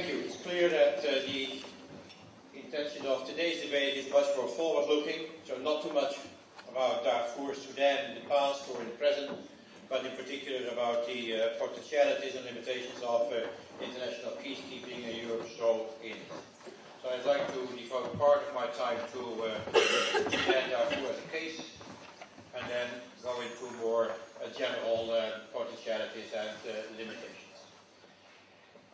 Thank you. It's clear that the intention of today's debate is much more forward-looking, so not too much about Darfur, Sudan in the past or in the present, but in particular about the potentialities and limitations of international peacekeeping and Europe's role in it. So I'd like to devote part of my time to Sudan, Darfur as a case, and then go into more general potentialities and limitations.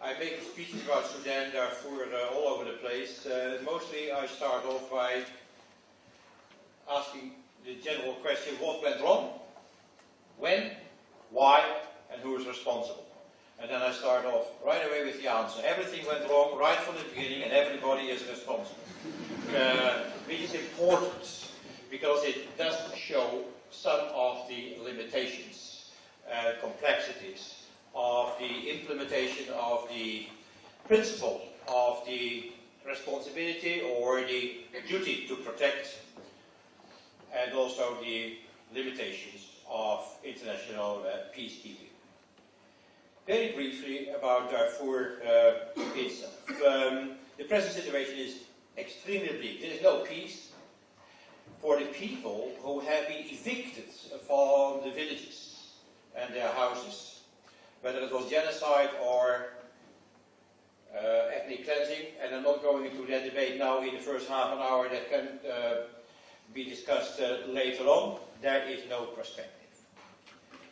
I make speeches about Sudan, Darfur all over the place. Mostly I start off by asking the general question, what went wrong? When? Why? And who is responsible? And then I start off right away with the answer. Everything went wrong right from the beginning and everybody is responsible. Which is important because it does show some of the limitations, complexities of the implementation of the principle of the responsibility or the duty to protect, and also the limitations of international peacekeeping. Very briefly about Darfur itself. The present situation is extremely bleak. There is no peace for the people who have been evicted from the villages and their houses, whether it was genocide or ethnic cleansing, and I'm not going into that debate now in the first half an hour. That can be discussed later on. There is no perspective.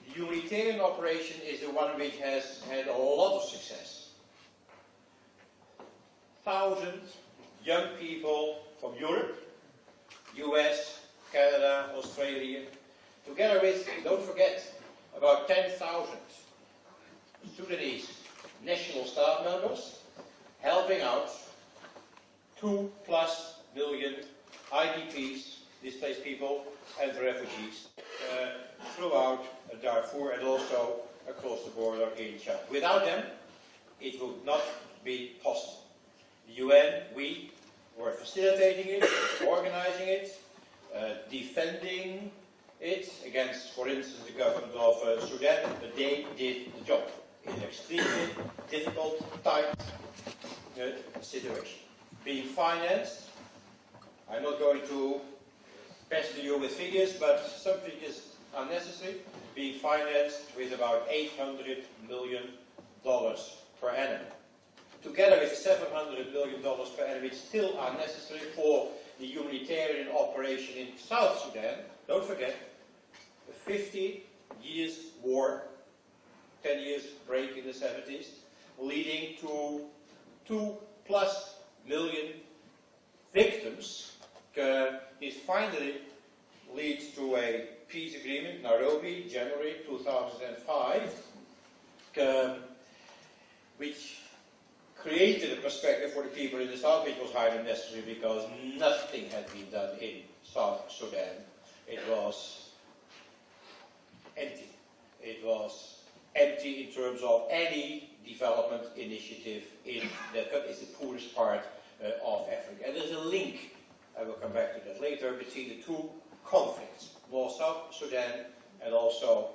The humanitarian operation is the one which has had a lot of success. Thousands young people from Europe, US, Canada, Australia, together with, don't forget, about 10,000 Sudanese national staff members, helping out 2+ million IDPs, displaced people, and refugees throughout Darfur and also across the border in Chad. Without them, it would not be possible. The UN, we were facilitating it, organizing it, defending it against, for instance, the government of Sudan, but they did the job in an extremely difficult, tight situation. Being financed, I'm not going to pester you with figures, but some figures are necessary. Being financed with about $800 million per annum. Together with $700 million per annum, which still are necessary for the humanitarian operation in South Sudan. Don't forget, the 50 years war, 10 years break in the 70s, leading to 2+ million victims. It finally leads to a peace agreement, Nairobi, January 2005, which created a perspective for the people in the south, which was highly necessary because nothing had been done in South Sudan. It was empty. It was empty in terms of any development initiative in that country. It's the poorest part of Africa. And there's a link, I will come back to that later, between the two conflicts, North-South Sudan and also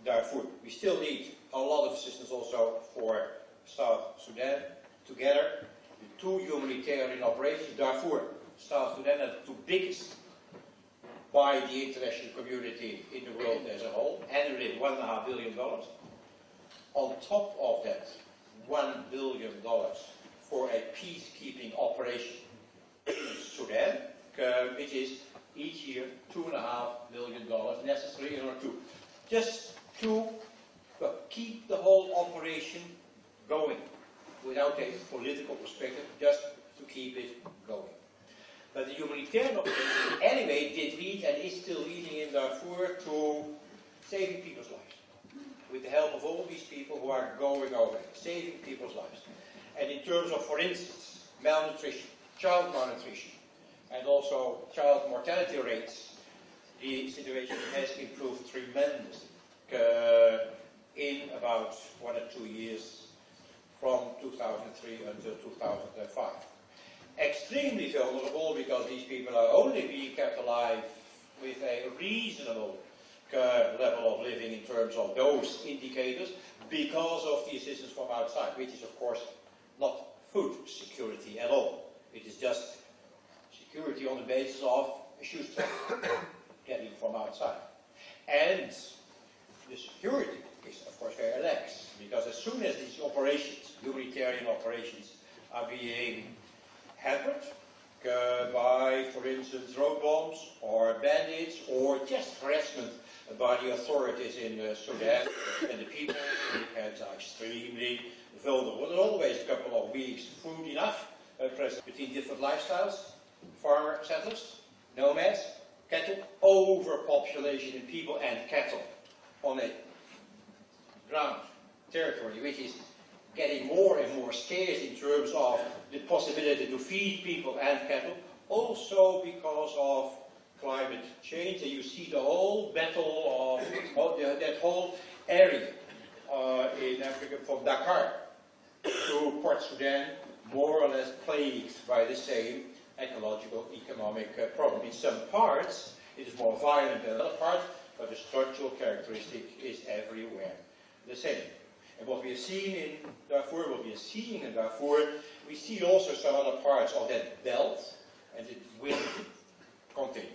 Darfur. We still need a lot of assistance also for South Sudan. Together, the two humanitarian operations, Darfur, South Sudan, are the two biggest by the international community in the world as a whole, annually $1.5 billion. On top of that, $1 billion for a peacekeeping operation in Sudan, which is each year $2.5 million necessary in order to just to keep the whole operation going without a political perspective, just to keep it going. But the humanitarian operation anyway did lead and is still leading in Darfur to saving people's lives. With the help of all these people who are going over it, saving people's lives. And in terms of, for instance, malnutrition, child malnutrition, and also child mortality rates, the situation has improved tremendously in about 1 or 2 years from 2003 until 2005. Extremely vulnerable because these people are only being kept alive with a reasonable level of living in terms of those indicators because of the assistance from outside, which is of course not food security at all. It is just security on the basis of a shoe strap getting from outside. And the security is, of course, very lax, because as soon as these operations, humanitarian operations, are being hampered by, for instance, road bombs or bandits or just harassment by the authorities in Sudan, and the people in the camps are extremely vulnerable. There's always a couple of weeks food enough, present between different lifestyles, farmer settlers, nomads, cattle, overpopulation in people and cattle on a ground territory which is getting more and more scarce in terms of the possibility to feed people and cattle, also because of climate change. And you see the whole battle of that whole area in Africa, from Dakar to Port Sudan, more or less plagued by the same ecological, economic problem. In some parts it is more violent than other parts, but the structural characteristic is everywhere the same. And what we have seen in Darfur, what we are seeing in Darfur, we see also some other parts of that belt, and it will continue.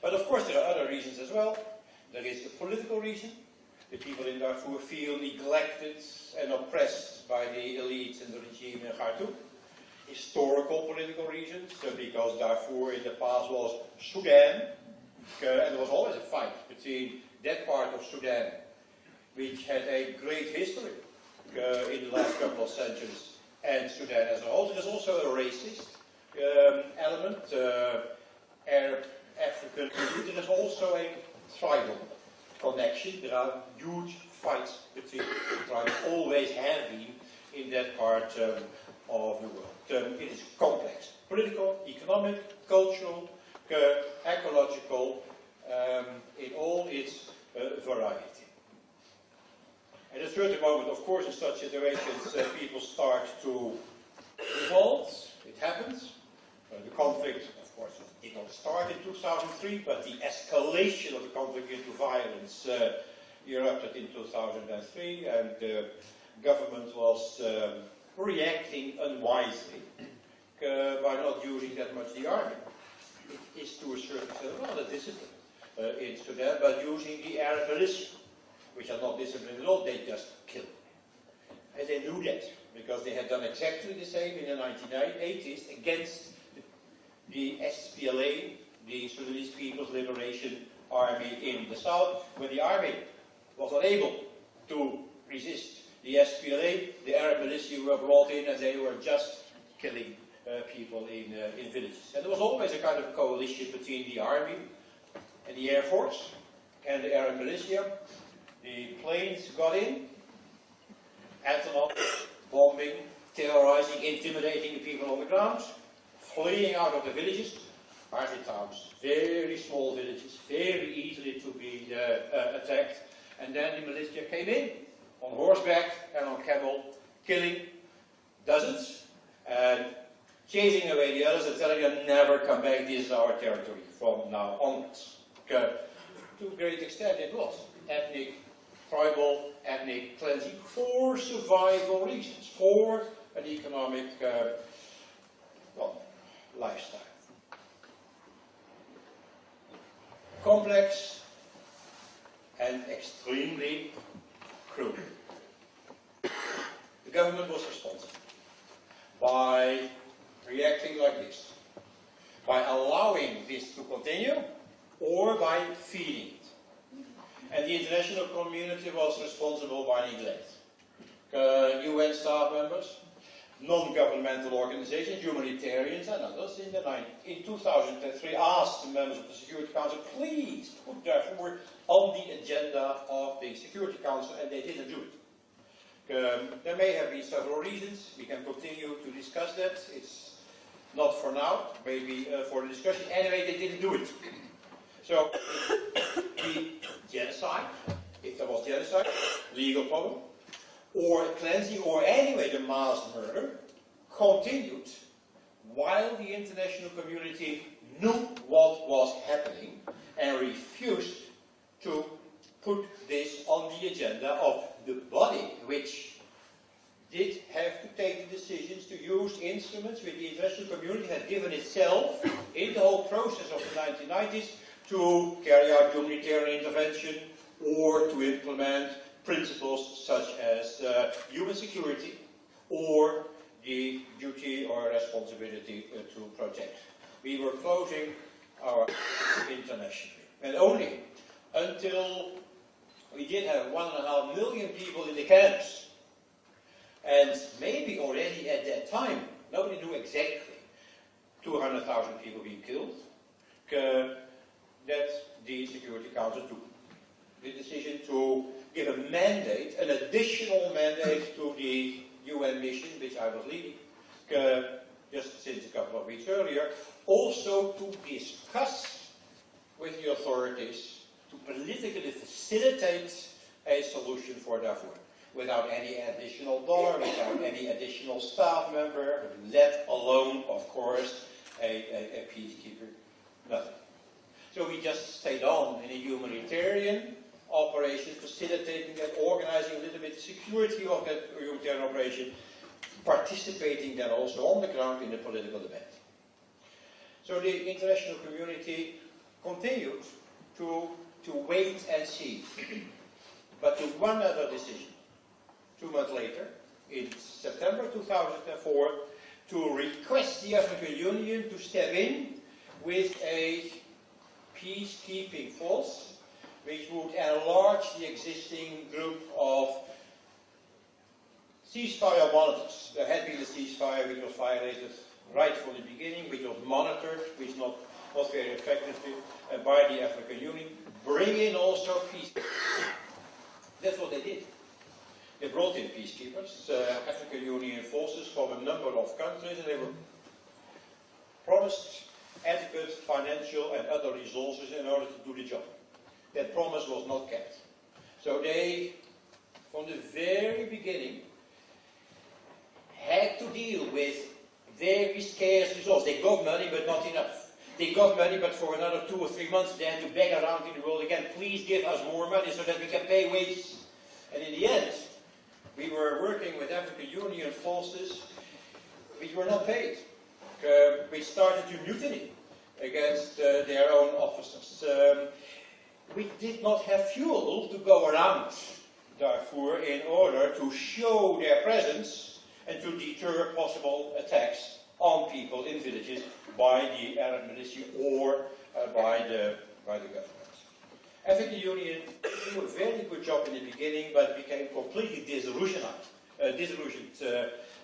But of course there are other reasons as well. There is the political reason. The people in Darfur feel neglected and oppressed by the elites and the regime in Khartoum. Historical political reasons, because Darfur in the past was Sudan, and there was always a fight between that part of Sudan, which had a great history in the last couple of centuries, and Sudan as a whole. There's also a racist element, Arab, African. There is also a tribal connection. There are huge fights between the tribes, always have been in that part of the world. It is complex. Political, economic, cultural, ecological, in all its variety. At a certain moment, of course, in such situations, people start to revolt. It happens. The conflict, of course, did not start in 2003, but the escalation of the conflict into violence erupted in 2003, and the government was reacting unwisely by not using that much the army. It is to a certain extent rather disciplined in Sudan, but using the Arab militia, which are not disciplined at all, they just kill. And they knew that, because they had done exactly the same in the 1980s against the SPLA, the Sudanese People's Liberation Army in the south. When the army was unable to resist the SPLA, the Arab militia were brought in and they were just killing people in villages. And there was always a kind of coalition between the army and the Air Force and the Arab militia. The planes got in, antelope, bombing, terrorizing, intimidating the people on the ground, fleeing out of the villages, hardly towns, very small villages, very easily to be attacked. And then the militia came in on horseback and on camel, killing dozens and chasing away the others and telling them never come back, this is our territory from now onwards. To a great extent it was ethnic, tribal, ethnic cleansing for survival reasons, for an economic lifestyle. Complex and extremely cruel. The government was responsible by reacting like this, by allowing this to continue or by feeding it. And the international community was responsible by neglect. UN staff members, non-governmental organizations, humanitarians and others in 2003 asked the members of the Security Council, please put Darfur on the agenda of the Security Council, and they didn't do it. There may have been several reasons. We can continue to discuss that. It's not for now, maybe for the discussion. Anyway, they didn't do it. So, the genocide, if there was genocide, legal problem, or cleansing, or anyway the mass murder, continued while the international community knew what was happening and refused to put this on the agenda of the body which did have to take the used instruments which the international community had given itself in the whole process of the 1990s to carry out humanitarian intervention or to implement principles such as human security or the duty or responsibility to protect. We were closing our internationally. And only until we did have 1.5 million people in the camps, and maybe already at that time, nobody knew exactly, 200,000 people being killed, that the Security Council took the decision to give a mandate, an additional mandate to the UN mission, which I was leading, just since a couple of weeks earlier, also to discuss with the authorities to politically facilitate a solution for Darfur, without any additional dollar, without any additional staff member, let alone, of course, a peacekeeper, nothing. So we just stayed on in a humanitarian operation, facilitating that, organizing a little bit the security of that humanitarian operation, participating then also on the ground in the political debate. So the international community continued to wait and see, but took one other decision 2 months later, in September 2004, to request the African Union to step in with a peacekeeping force which would enlarge the existing group of ceasefire monitors. There had been a ceasefire which was violated right from the beginning, which was monitored, which not very effectively by the African Union. Bring in also peacekeepers. That's what they did. They brought in peacekeepers, African Union forces from a number of countries, and they were promised adequate financial and other resources in order to do the job. That promise was not kept. So they, from the very beginning, had to deal with very scarce resources. They got money, but not enough. They got money, but for another 2 or 3 months they had to beg around in the world again, please give us more money so that we can pay wages. And in the end, we were working with African Union forces which were not paid, which started to mutiny against their own officers. We did not have fuel to go around Darfur in order to show their presence and to deter possible attacks on people in villages by the Arab militia or by the government. African Union did a very good job in the beginning, but became completely disillusioned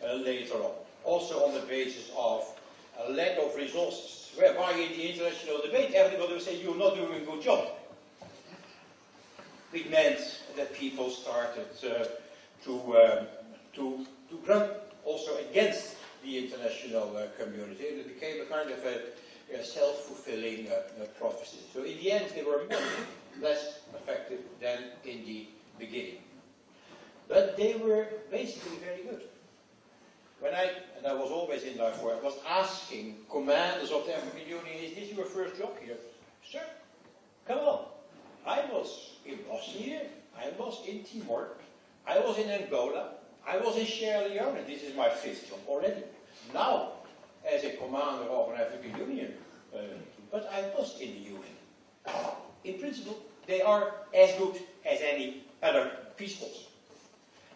later on. Also on the basis of a lack of resources, whereby in the international debate everybody would say, you're not doing a good job. It meant that people started to grumble also against the international community, and it became a kind of a self-fulfilling prophecy. So in the end, they were much less effective than in the beginning. But they were basically very good. And I was always in Darfur, I was asking commanders of the African Union, is this your first job here? Sir, come on. I was in Bosnia, I was in Timor, I was in Angola, I was in Sierra Leone, and this is my 5th job already. Now, as a commander of an African Union, but I was in the UN. In principle, they are as good as any other peace force.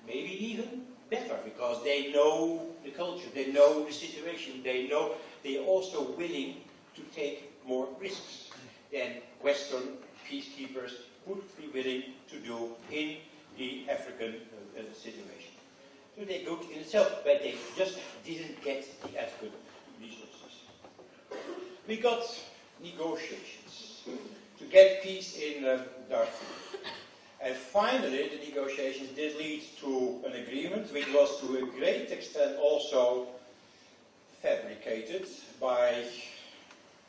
Maybe even better, because they know the culture, they know the situation, they are also willing to take more risks than Western peacekeepers would be willing to do in the African situation. So they're good in itself, but they just didn't get the adequate resources. We got negotiations to get peace in Darfur. And finally, the negotiations did lead to an agreement, which was to a great extent also fabricated by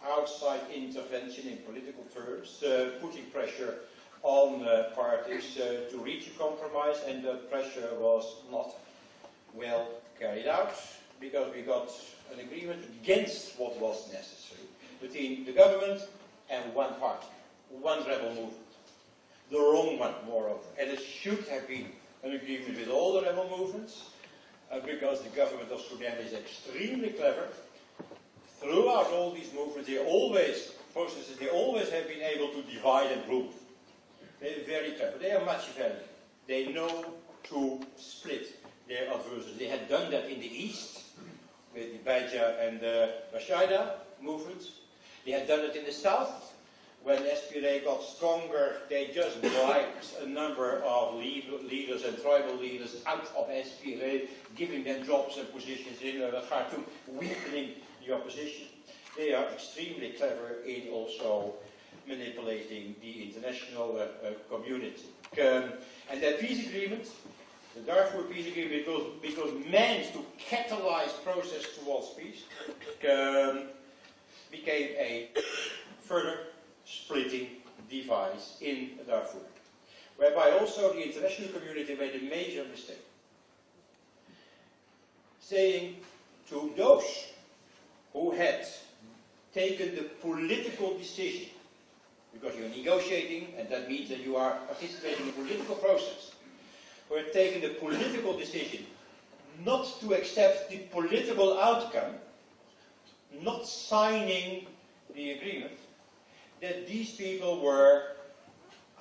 outside intervention in political terms, putting pressure on parties to reach a compromise, and the pressure was not well carried out, because we got an agreement against what was necessary between the government and one party, one rebel movement. The wrong one, moreover. And it should have been an agreement with all the rebel movements, because the government of Sudan is extremely clever. Throughout all these movements, processes, they always have been able to divide and rule. They're very clever. They are Machiavellian. They know to split their adversaries. They had done that in the East with the Baja and the Rashida movements. They had done it in the South. When SPLA got stronger, they just wiped a number of leaders and tribal leaders out of SPLA, giving them jobs and positions in Khartoum, weakening the opposition. They are extremely clever in also manipulating the international community. And that peace agreement, the Darfur peace agreement, because meant to catalyze process towards peace, became a further splitting device in Darfur, whereby also the international community made a major mistake, saying to those who had taken the political decision, because you're negotiating, and that means that you are participating in a political process, who had taken the political decision not to accept the political outcome, not signing the agreement, that these people were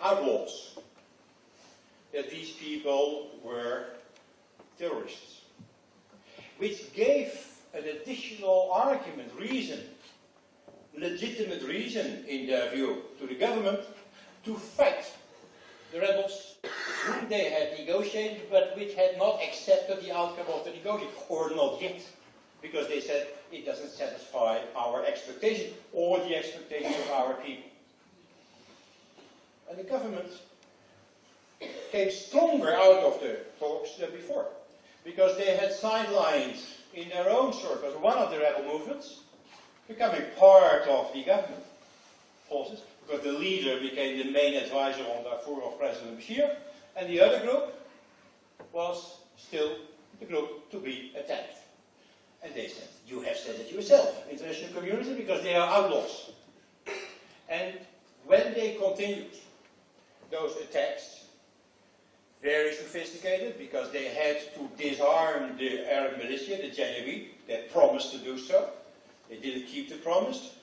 outlaws, that these people were terrorists, which gave an additional argument, reason, legitimate reason in their view to the government to fight the rebels whom they had negotiated but which had not accepted the outcome of the negotiation, or not yet, because they said it doesn't satisfy our expectation or the expectation of our people. And the government came stronger out of the talks than before, because they had sidelined in their own circles one of the rebel movements, becoming part of the government forces, because the leader became the main advisor on Darfur of President Bashir, and the other group was still the group to be attacked. And they said, you have said it yourself, international community, because they are outlaws. And when they continued those attacks, very sophisticated, because they had to disarm the Arab militia, the Janjaweed, they promised to do so. They didn't keep the promise.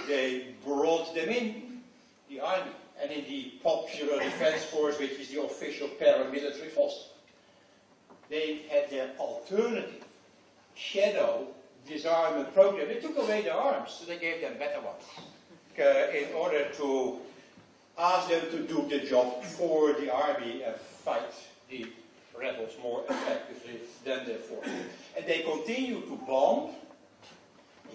They brought them in, the army, and in the Popular Defense Force, which is the official paramilitary force. They had their alternative shadow disarmament program. They took away their arms, so they gave them better ones, in order to ask them to do the job for the army and fight the rebels more effectively than their force. And they continue to bomb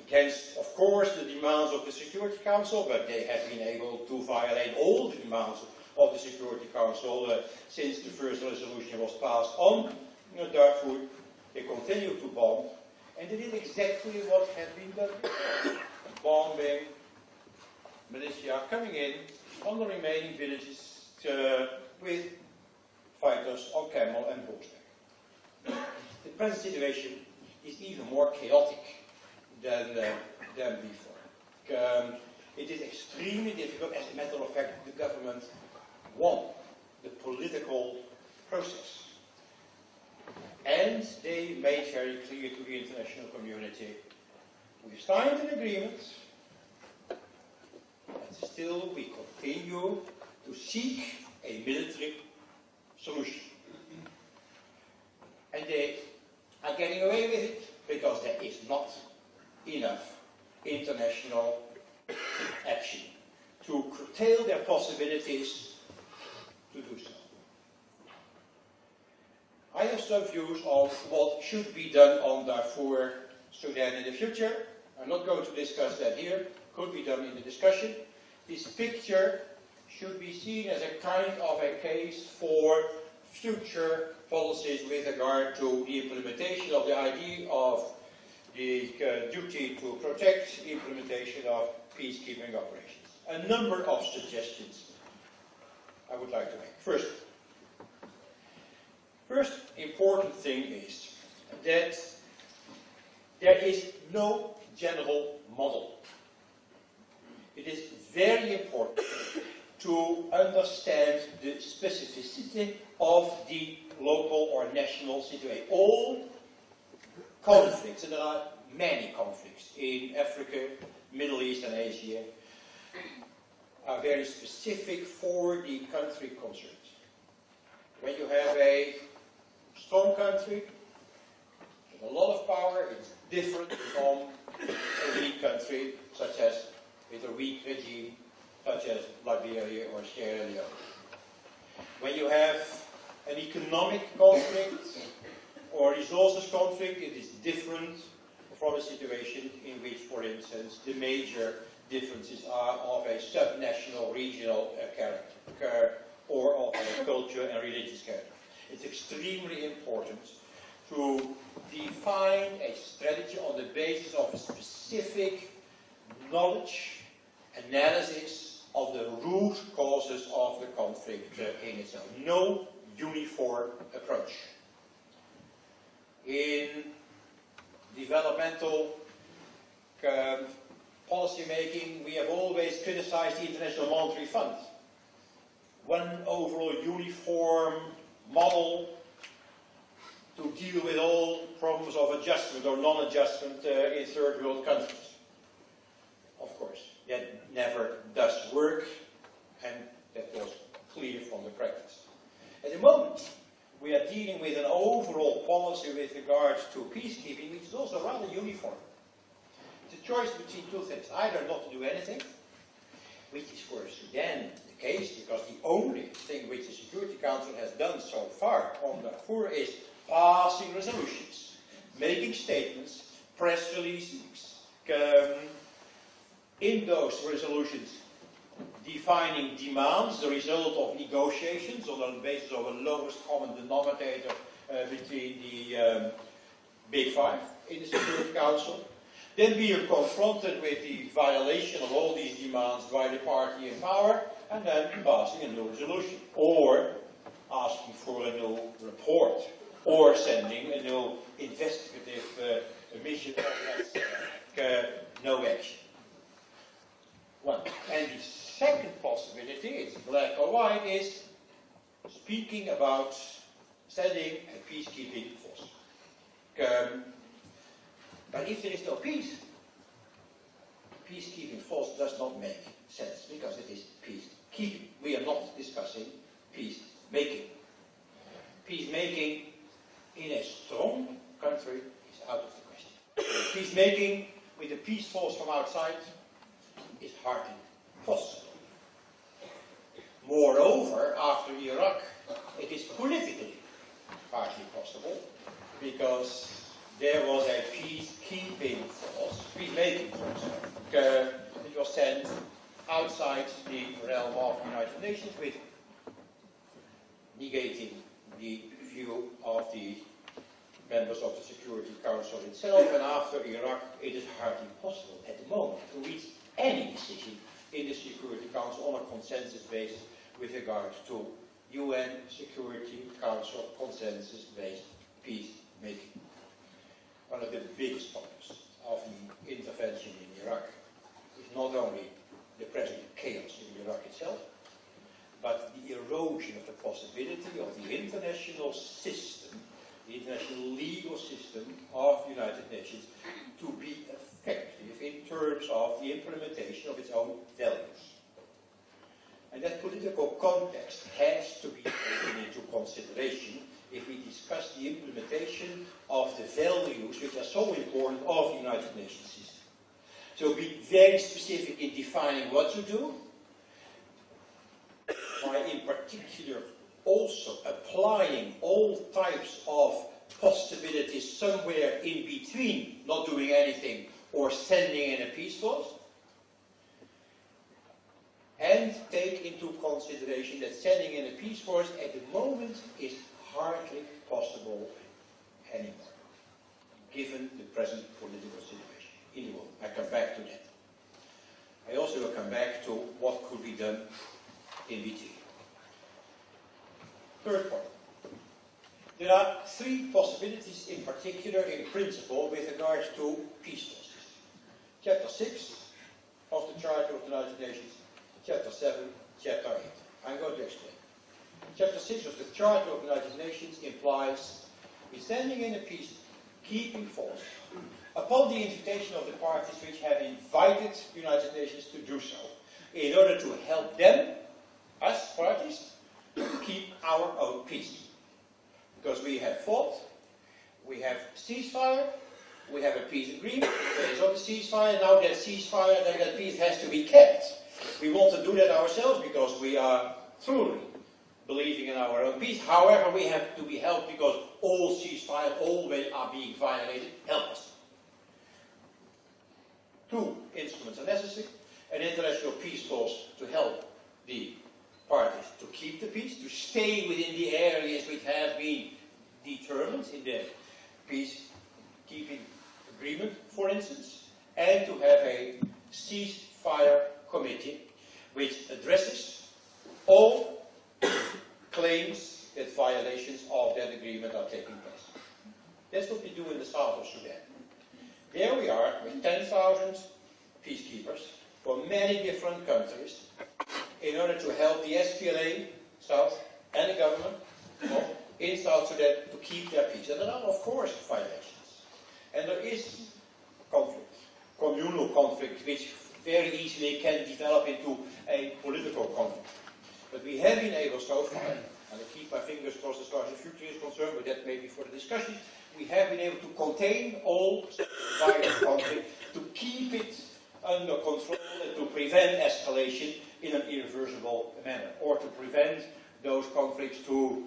against, of course, the demands of the Security Council, but they have been able to violate all the demands of the Security Council since the first resolution was passed on Darfur. They continue to bomb, and they did exactly what had been done. Bombing, militia coming in on the remaining villages with fighters on camel and horseback. The present situation is even more chaotic than before. It is extremely difficult. As a matter of fact, the government won the political process. And they made very clear to the international community, we've signed an agreement, but still we continue to seek a military solution. And they are getting away with it because there is not enough international action to curtail their possibilities to do so. I have some views on what should be done on Darfur, Sudan in the future. I'm not going to discuss that here. Could be done in the discussion. This picture should be seen as a kind of a case for future policies with regard to the implementation of the idea of the duty to protect, the implementation of peacekeeping operations. A number of suggestions I would like to make. First important thing is that there is no general model. It is very important to understand the specificity of the local or national situation. All conflicts, and there are many conflicts in Africa, Middle East and Asia, are very specific for the country concerned. When you have a strong country with a lot of power, it's different from a weak country, such as with a weak regime, such as Liberia or Sierra Leone. When you have an economic conflict or resources conflict, it is different from a situation in which, for instance, the major differences are of a subnational, regional character, or of a culture and religious character. It's extremely important to define a strategy on the basis of a specific knowledge, analysis of the root causes of the conflict in itself. No uniform approach. In developmental policy making, we have always criticized the International Monetary Fund. One overall uniform model to deal with all problems of adjustment or non-adjustment in third world countries. Of course, that never does work, and that was clear from the practice. At the moment, we are dealing with an overall policy with regard to peacekeeping, which is also rather uniform. It's a choice between two things. Either not to do anything, which is for Sudan the case, because the only thing which the Security Council has done so far on Darfur is passing resolutions, making statements, press releases, in those resolutions defining demands, the result of negotiations on the basis of a lowest common denominator between the Big Five in the Security Council, then being confronted with the violation of all these demands by the party in power, and then passing a new resolution, or asking for a new report, or sending a new investigative mission of no action. One. And the second possibility, it's black or white, is speaking about sending a peacekeeping force. But if there is no peace, peacekeeping force does not make sense, because it is peacekeeping. We are not discussing peacemaking. Peacemaking in a strong country is out of the question. Peacemaking with a peace force from outside is hardly possible. Moreover, after Iraq, it is politically hardly possible, because there was a peacekeeping force, peacemaking force, which was sent outside the realm of the United Nations, with negating the view of the members of the Security Council itself. And after Iraq, it is hardly possible at the moment to reach any decision in the Security Council on a consensus basis with regard to UN Security Council consensus-based peacemaking. One of the biggest problems of the intervention in Iraq is not only the present chaos in Iraq itself, but the erosion of the possibility of the international system, the international legal system of the United Nations, to be effective in terms of the implementation of its own values. And that political context has to be taken into consideration if we discuss the implementation of the values which are so important of the United Nations system. So be very specific in defining what to do, by in particular also applying all types of possibilities somewhere in between not doing anything or sending in a peace force, and take into consideration that sending in a peace force at the moment is hardly possible anymore, given the present political situation in the world. I come back to that. I also will come back to what could be done in between. Third point. There are three possibilities in particular, in principle, with regard to peace forces. Chapter 6 of the Charter of the United Nations, Chapter 7, Chapter 8. I'm going to explain. Chapter 6 of the Charter of the United Nations implies we're sending in a peacekeeping keeping force upon the invitation of the parties which have invited the United Nations to do so, in order to help them, us parties, to keep our own peace. Because we have fought, we have ceasefire, we have a peace agreement, there is not a ceasefire, now that ceasefire, then that peace has to be kept. We want to do that ourselves because we are truly believing in our own peace. However, we have to be helped because all ceasefires always are being violated. Help us. Two instruments are necessary. An international peace force to help the parties to keep the peace, to stay within the areas which have been determined in the peacekeeping agreement, for instance, and to have a ceasefire committee which addresses all claims that violations of that agreement are taking place. That's what we do in the south of Sudan. There we are with 10,000 peacekeepers from many different countries in order to help the SPLA, South, and the government in South Sudan to keep their peace. And there are, of course, violations. And there is conflict, communal conflict, which very easily can develop into a political conflict. But we have been able so far, and I keep my fingers crossed as far as the future is concerned, but that may be for the discussion, we have been able to contain all violent conflict, to keep it under control and to prevent escalation in an irreversible manner, or to prevent those conflicts to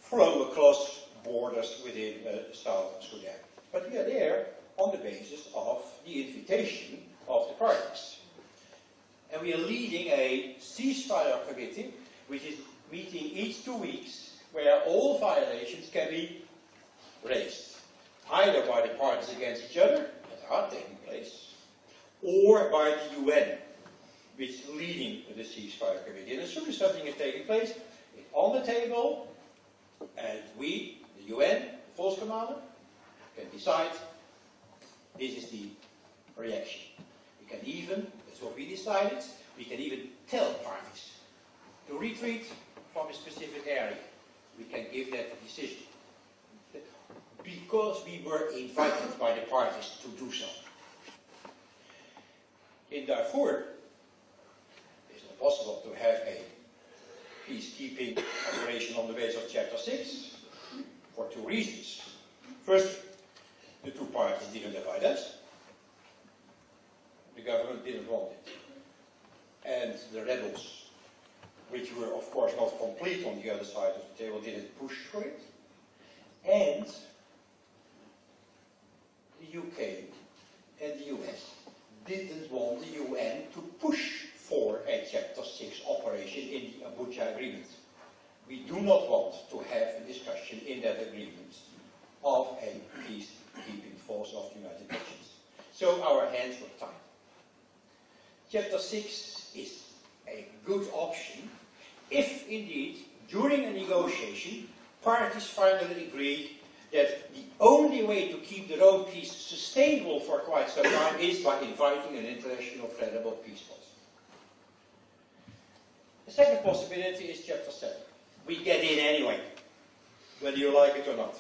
flow across borders within South Sudan. But we are there on the basis of the invitation of the parties. And we are leading a ceasefire committee, which is meeting each 2 weeks, where all violations can be raised, either by the parties against each other, that are taking place, or by the UN, which is leading the ceasefire committee. And as soon as something is taking place, it's on the table, and we, the UN, the force commander, can decide this is the reaction. We can even, that's what we decided, we can even tell parties to retreat from a specific area. We can give that decision. Because we were invited by the parties to do so. In Darfur, it's not possible to have a peacekeeping operation on the basis of Chapter 6 for 2 reasons. First, the 2 parties didn't invite us. The government didn't want it. And the rebels, which were of course not complete on the other side of the table, didn't push for it. And the UK and the US didn't want the UN to push for a Chapter 6 operation in the Abuja Agreement. We do not want to have a discussion in that agreement of a peacekeeping force of the United Nations. So our hands were tied. Chapter 6 is a good option if indeed, during a negotiation, parties finally agree that the only way to keep their own peace sustainable for quite some time is by inviting an international credible peace force. The second possibility is Chapter 7. We get in anyway, whether you like it or not.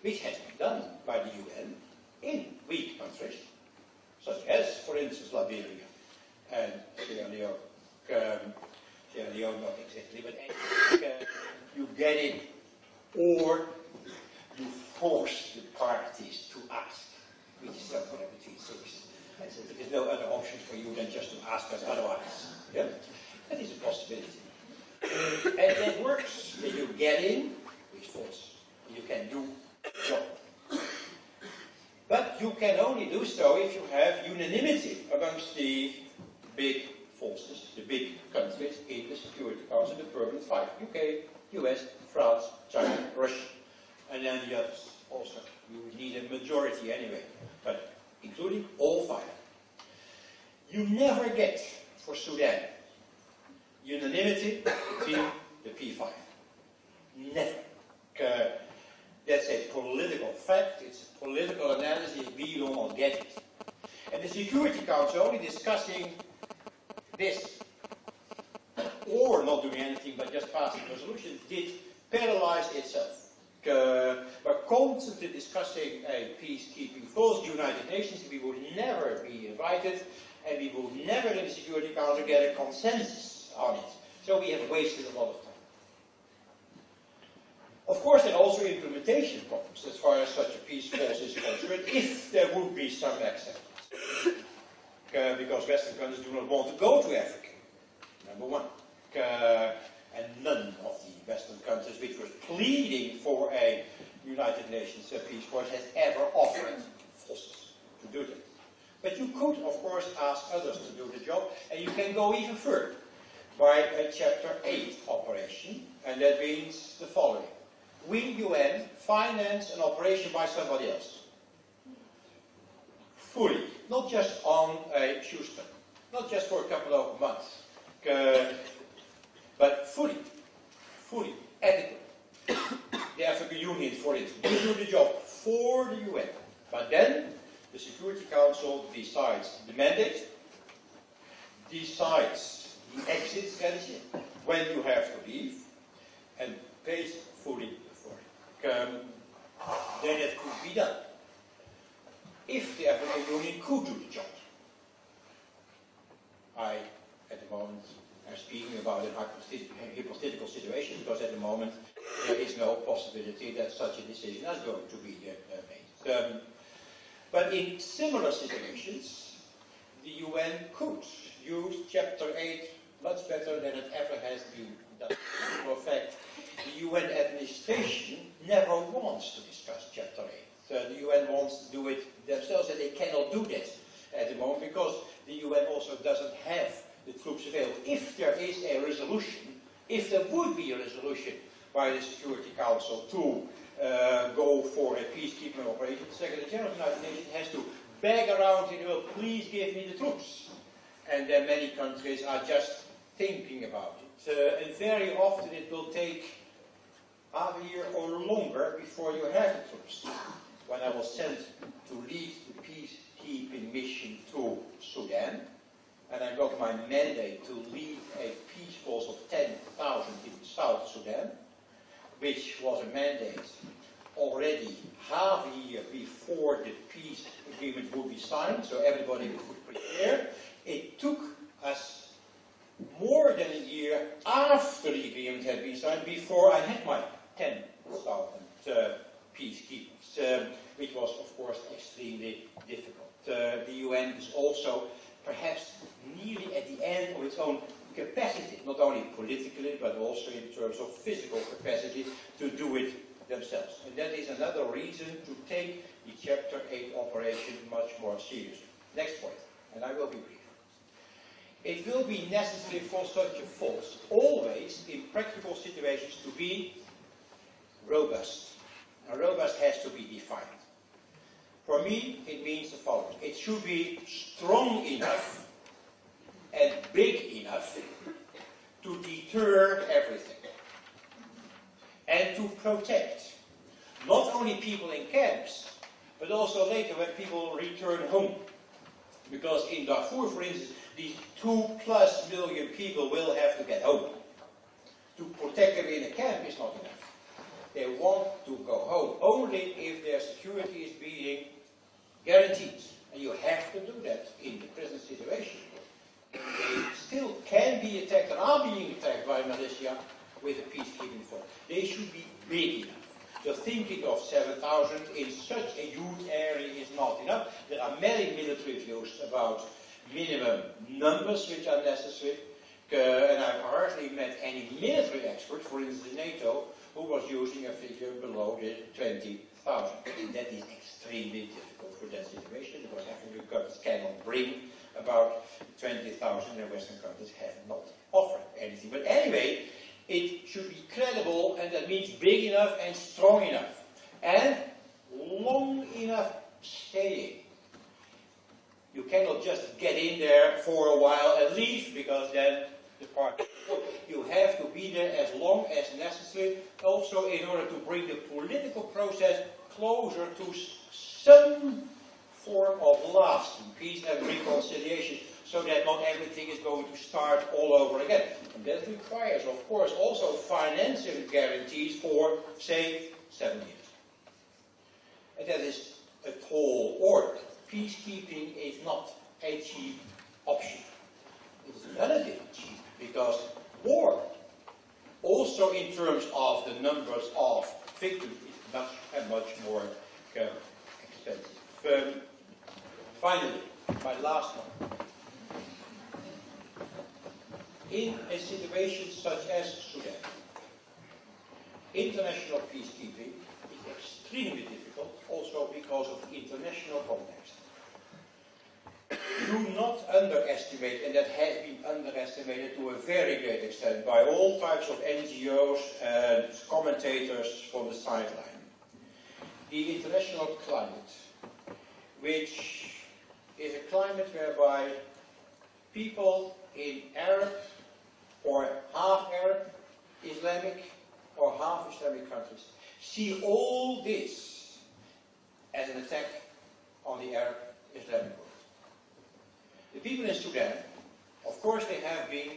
Which has been done by the UN in weak countries, such as, for instance, Liberia and Sierra Leone. Sierra Leone not exactly, but you get in, or you force the parties to ask, which is somewhere between 6 and 7. There's no other option for you than just to ask us otherwise. Yeah? That is a possibility. And that works. Then you get in with force. You can do the job. But you can only do so if you have unanimity amongst the big forces, the big countries in the Security Council, the permanent 5. UK, US, France, China, Russia, and then the others also. You need a majority anyway, but including all 5. You never get, for Sudan, unanimity between the P5. Never. That's a political fact, it's a political analysis, we will not get it. And the Security Council only discussing this, or not doing anything but just passing resolutions, did paralyze itself. We're constantly discussing a peacekeeping force, the United Nations. We would never be invited, and we would never in the Security Council get a consensus on it. So we have wasted a lot of time. Of course, there are also implementation problems as far as such a peace force is concerned, if there would be some acceptance. Because Western countries do not want to go to Africa, number one. And none of the Western countries which were pleading for a United Nations peace force has ever offered forces to do that. But you could, of course, ask others to do the job, and you can go even further by a Chapter 8 operation, and that means the following. Will UN finance an operation by somebody else? Fully. Not just on a shoestring. Not just for a couple of months. But fully. Fully. Adequate. The African Union, for instance, will do the job for the UN. But then, the Security Council decides the mandate, decides the exit strategy, when you have to leave, and pays fully for it. Then it could be done. If the African Union could do the job. I, at the moment, am speaking about a hypothetical situation, because at the moment there is no possibility that such a decision is going to be made. But in similar situations, the UN could use Chapter 8 much better than it ever has been done. In fact, the UN administration never wants to discuss Chapter 8. The UN wants to do it themselves, and they cannot do that at the moment because the UN also doesn't have the troops available. If there is a resolution, if there would be a resolution by the Security Council to go for a peacekeeping operation, the Secretary General of the United Nations has to beg around in the world, please give me the troops. And then many countries are just thinking about it. And very often it will take half a year or longer before you have the troops. When I was sent to lead the peacekeeping mission to Sudan, and I got my mandate to lead a peace force of 10,000 in South Sudan, which was a mandate already half a year before the peace agreement would be signed, so everybody would prepare. It took us more than a year after the agreement had been signed before I had my 10,000 peacekeepers, which was, of course, extremely difficult. The UN is also perhaps nearly at the end of its own capacity, not only politically, but also in terms of physical capacity to do it themselves. And that is another reason to take the Chapter 8 operation much more seriously. Next point, and I will be brief. It will be necessary for such a force, always in practical situations, to be robust. Now, robust has to be defined. For me, it means the following. It should be strong enough and big enough to deter everything. And to protect not only people in camps, but also later when people return home. Because in Darfur, for instance, these 2+ million people will have to get home. To protect them in a camp is not enough. They want to go home only if their security is being guaranteed. And you have to do that in the present situation. They still can be attacked and are being attacked by militia with a peacekeeping force. They should be big enough. So thinking of 7,000 in such a huge area is not enough. There are many military views about minimum numbers which are necessary. And I've hardly met any military expert, for instance NATO, who was using a figure below the 20,000. And that is extremely difficult for that situation, because African countries cannot bring about 20,000, and Western countries have not offered anything. But anyway, it should be credible, and that means big enough and strong enough. And long enough staying. You cannot just get in there for a while and leave, because then the party. You have to be there as long as necessary, also in order to bring the political process closer to some form of lasting peace and reconciliation, so that not everything is going to start all over again. And that requires, of course, also financial guarantees for, say, 7 years. And that is a tall order. Peacekeeping is not a cheap option. It's relatively cheap because war, also in terms of the numbers of victims, is much more expensive. Finally, my last one. In a situation such as Sudan, international peacekeeping is extremely difficult, also because of the international context. Do not underestimate, and that has been underestimated to a very great extent by all types of NGOs and commentators from the sideline, the international climate, which is a climate whereby people in Arab or half Arab, Islamic or half Islamic countries see all this as an attack on the Arab Islamic world. The people in Sudan, of course, they have been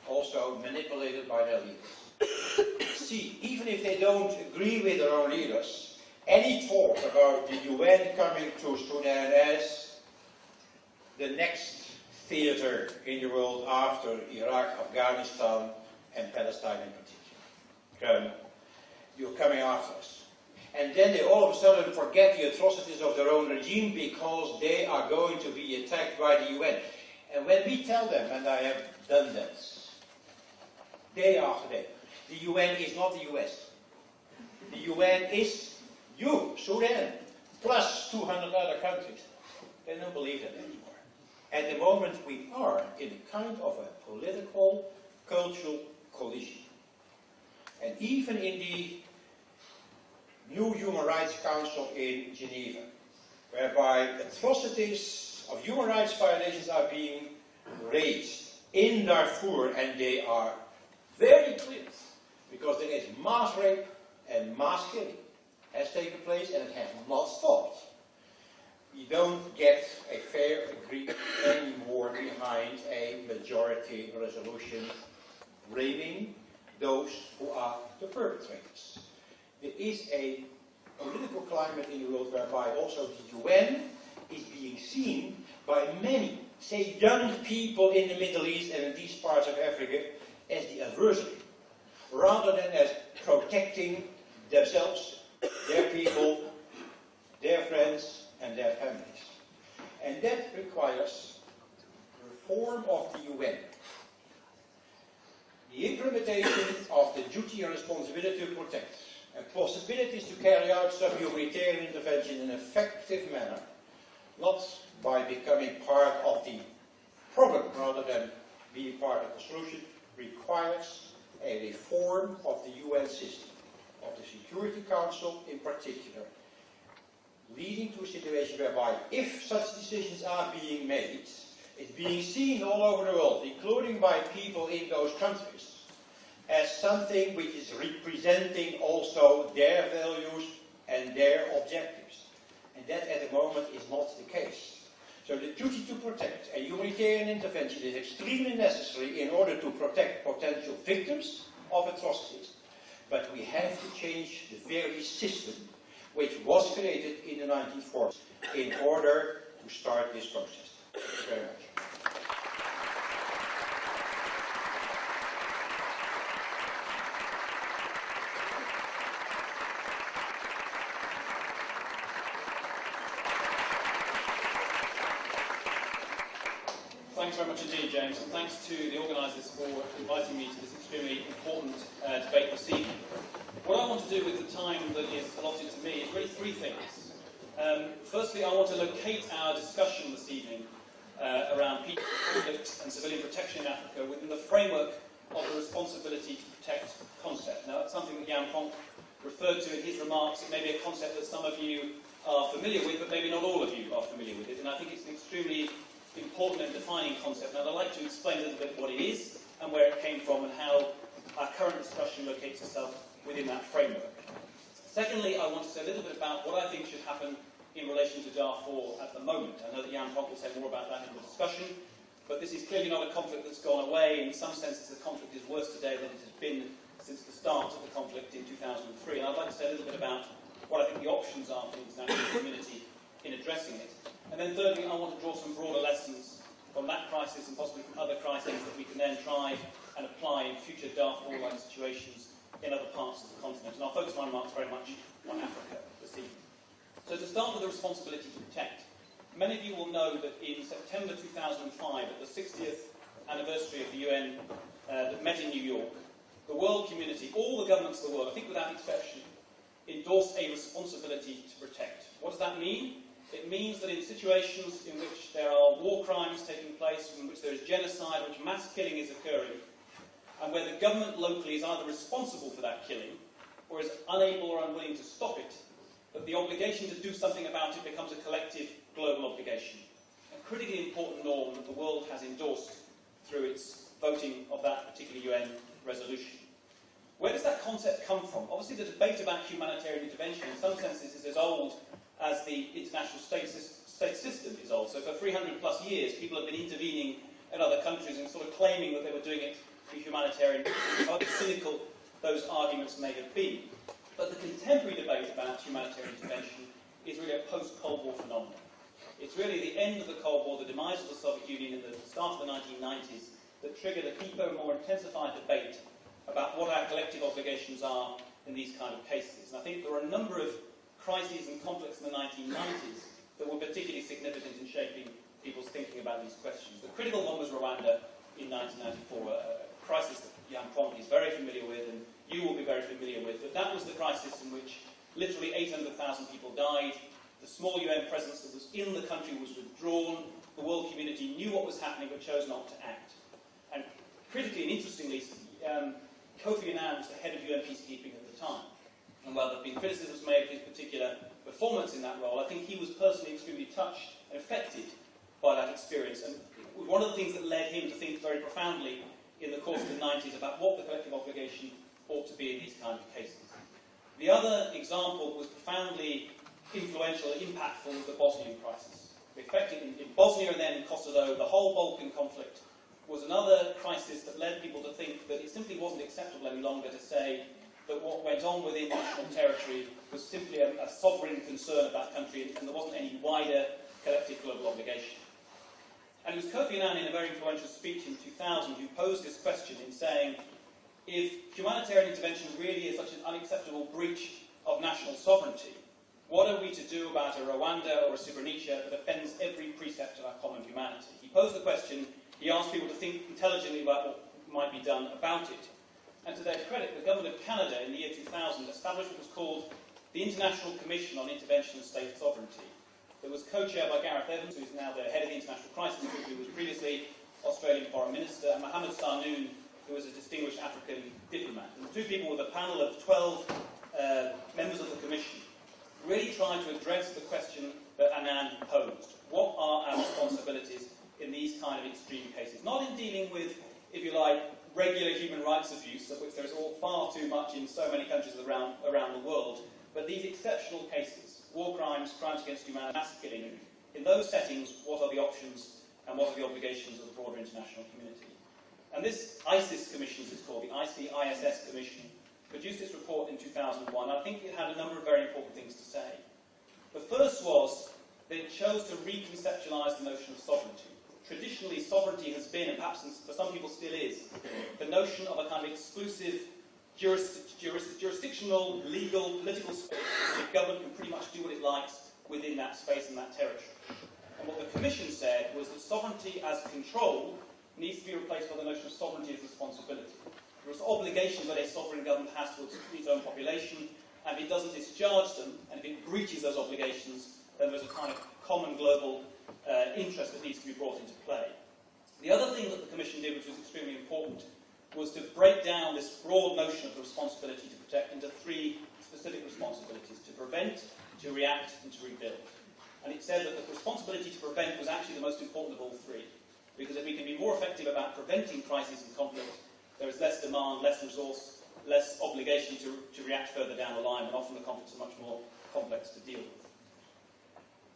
also manipulated by their leaders. See, even if they don't agree with their own leaders, any talk about the UN coming to Sudan as the next theater in the world after Iraq, Afghanistan, and Palestine in particular. You're coming after us. And then they all of a sudden forget the atrocities of their own regime because they are going to be attacked by the UN. And when we tell them, and I have done that, day after day, the UN is not the US. The UN is you, Sudan, plus 200 other countries. They don't believe that anymore. At the moment we are in a kind of a political, cultural collision. And even in the new Human Rights Council in Geneva, whereby atrocities of human rights violations are being raised in Darfur, and they are very clear, because there is mass rape and mass killing has taken place, and it has not stopped. We don't get a fair agreement anymore behind a majority resolution blaming those who are the perpetrators. There is a political climate in the world whereby also the UN is being seen by many, say, young people in the Middle East and in these parts of Africa as the adversary, rather than as protecting themselves, their people, their friends, and their families. And that requires reform of the UN. The implementation of the duty and responsibility to protect, and possibilities to carry out some humanitarian intervention in an effective manner, not by becoming part of the problem rather than being part of the solution, requires a reform of the UN system, of the Security Council in particular, leading to a situation whereby, if such decisions are being made, it's being seen all over the world, including by people in those countries, as something which is representing also their values and their objectives. And that at the moment is not the case. So the duty to protect and humanitarian intervention is extremely necessary in order to protect potential victims of atrocities. But we have to change the very system which was created in the 1940s in order to start this process. Thank you very much. Thanks very much indeed, James, and thanks to the organisers for inviting me to this extremely important debate this evening. What I want to do with the time that is allotted to me is really three things. Firstly, I want to locate our discussion this evening around peace, conflict and civilian protection in Africa within the framework of the responsibility to protect concept. Now, that's something that Jan Ponk referred to in his remarks. It may be a concept that some of you are familiar with, but maybe not all of you are familiar with it. And I think it's an extremely important and defining concept. Now, I'd like to explain a little bit what it is and where it came from and how our current discussion locates itself within that framework. Secondly, I want to say a little bit about what I think should happen in relation to Darfur at the moment. I know that Jan Ponk will say more about that in the discussion, but this is clearly not a conflict that's gone away. In some senses, the conflict is worse today than it has been since since the start of the conflict in 2003. And I'd like to say a little bit about what I think the options are for the international community in addressing it. And then thirdly, I want to draw some broader lessons from that crisis and possibly from other crises that we can then try and apply in future Darfur-like situations in other parts of the continent. And I'll focus my remarks very much on Africa this evening. So to start with the responsibility to protect, many of you will know that in September 2005, at the 60th anniversary of the UN that met in New York, the world community, all the governments of the world, I think without exception, endorsed a responsibility to protect. What does that mean? It means that in situations in which there are war crimes taking place, in which there is genocide, in which mass killing is occurring, and where the government locally is either responsible for that killing or is unable or unwilling to stop it, that the obligation to do something about it becomes a collective global obligation. A critically important norm that the world has endorsed through its voting of that particular UN resolution. Where does that concept come from? Obviously the debate about humanitarian intervention in some senses is as old as the international state system is old. So for 300 plus years people have been intervening in other countries and sort of claiming that they were doing it for humanitarian, however cynical those arguments may have been. But the contemporary debate about humanitarian intervention is really a post-Cold War phenomenon. It's really the end of the Cold War, the demise of the Soviet Union in the start of the 1990s that triggered a deeper and more intensified debate about what our collective obligations are in these kind of cases. And I think there are a number of crises and conflicts in the 1990s that were particularly significant in shaping people's thinking about these questions. The critical one was Rwanda in 1994, a crisis that Jan Pront is very familiar with and you will be very familiar with. But that was the crisis in which literally 800,000 people died. The small UN presence that was in the country was withdrawn. The world community knew what was happening but chose not to act. And critically and interestingly, Kofi Annan was the head of UN peacekeeping at the time. And while there have been criticisms made of his particular performance in that role, I think he was personally extremely touched and affected by that experience. And one of the things that led him to think very profoundly in the course of the 90s about what the collective obligation ought to be in these kind of cases. The other example was profoundly influential and impactful was the Bosnian crisis. Effectively, in Bosnia and then in Kosovo, the whole Balkan conflict was another crisis that led people to think that it simply wasn't acceptable any longer to say that what went on within national territory was simply a sovereign concern of that country and there wasn't any wider collective global obligation. And it was Kofi Annan in a very influential speech in 2000 who posed this question in saying, if humanitarian intervention really is such an unacceptable breach of national sovereignty, what are we to do about a Rwanda or a Srebrenica that offends every precept of our common humanity? He posed the question, he asked people to think intelligently about what might be done about it. And to their credit, the government of Canada in the year 2000 established what was called the International Commission on Intervention and State Sovereignty. It was co-chaired by Gareth Evans, who is now the head of the International Crisis Group, who was previously Australian Foreign Minister, and Mohamed Sarnoun, who was a distinguished African diplomat. And the two people with a panel of 12 members of the Commission really tried to address the question that Annan posed. What are our responsibilities in these kind of extreme cases? Not in dealing with, if you like, regular human rights abuse, of which there is all far too much in so many countries around the world, but these exceptional cases, war crimes, crimes against humanity, mass killing, in those settings, what are the options and what are the obligations of the broader international community? And this ISIS Commission, as it's called, the ICISS Commission, produced its report in 2001, and I think it had a number of very important things to say. The first was that it chose to reconceptualise the notion of sovereignty. Traditionally, sovereignty has been, and perhaps for some people still is, the notion of a kind of exclusive jurisdictional, legal, political space where the government can pretty much do what it likes within that space and that territory. And what the Commission said was that sovereignty as control needs to be replaced by the notion of sovereignty as responsibility. There are obligations that a sovereign government has towards its own population, and if it doesn't discharge them, and if it breaches those obligations, then there's a kind of common global interest that needs to be brought into play. The other thing that the Commission did, which was extremely important, was to break down this broad notion of the responsibility to protect into three specific responsibilities: to prevent, to react, and to rebuild. And it said that the responsibility to prevent was actually the most important of all three, because if we can be more effective about preventing crises and conflict, there is less demand, less resource, less obligation to react further down the line, and often the conflicts are much more complex to deal with.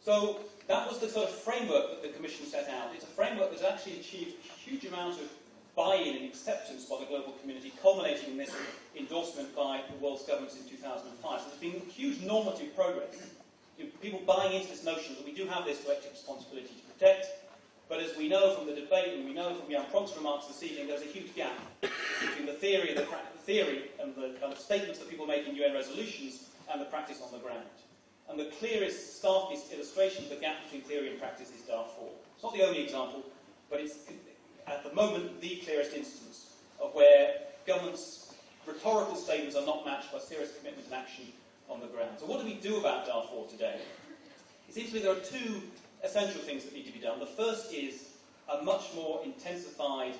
So that was the sort of framework that the Commission set out. It's a framework that's actually achieved a huge amount of buy-in and acceptance by the global community, culminating in this endorsement by the world's governments in 2005. So there's been huge normative progress. People buying into this notion that we do have this collective responsibility to protect, but as we know from the debate, and we know from Jan Pronk's remarks this evening, there's a huge gap between the theory and the kind of statements that people make in UN resolutions and the practice on the ground. And the clearest, starkest illustration of the gap between theory and practice is Darfur. It's not the only example, but it's, at the moment, the clearest instance of where governments' rhetorical statements are not matched by serious commitment and action on the ground. So what do we do about Darfur today? It seems to me there are two essential things that need to be done. The first is a much more intensified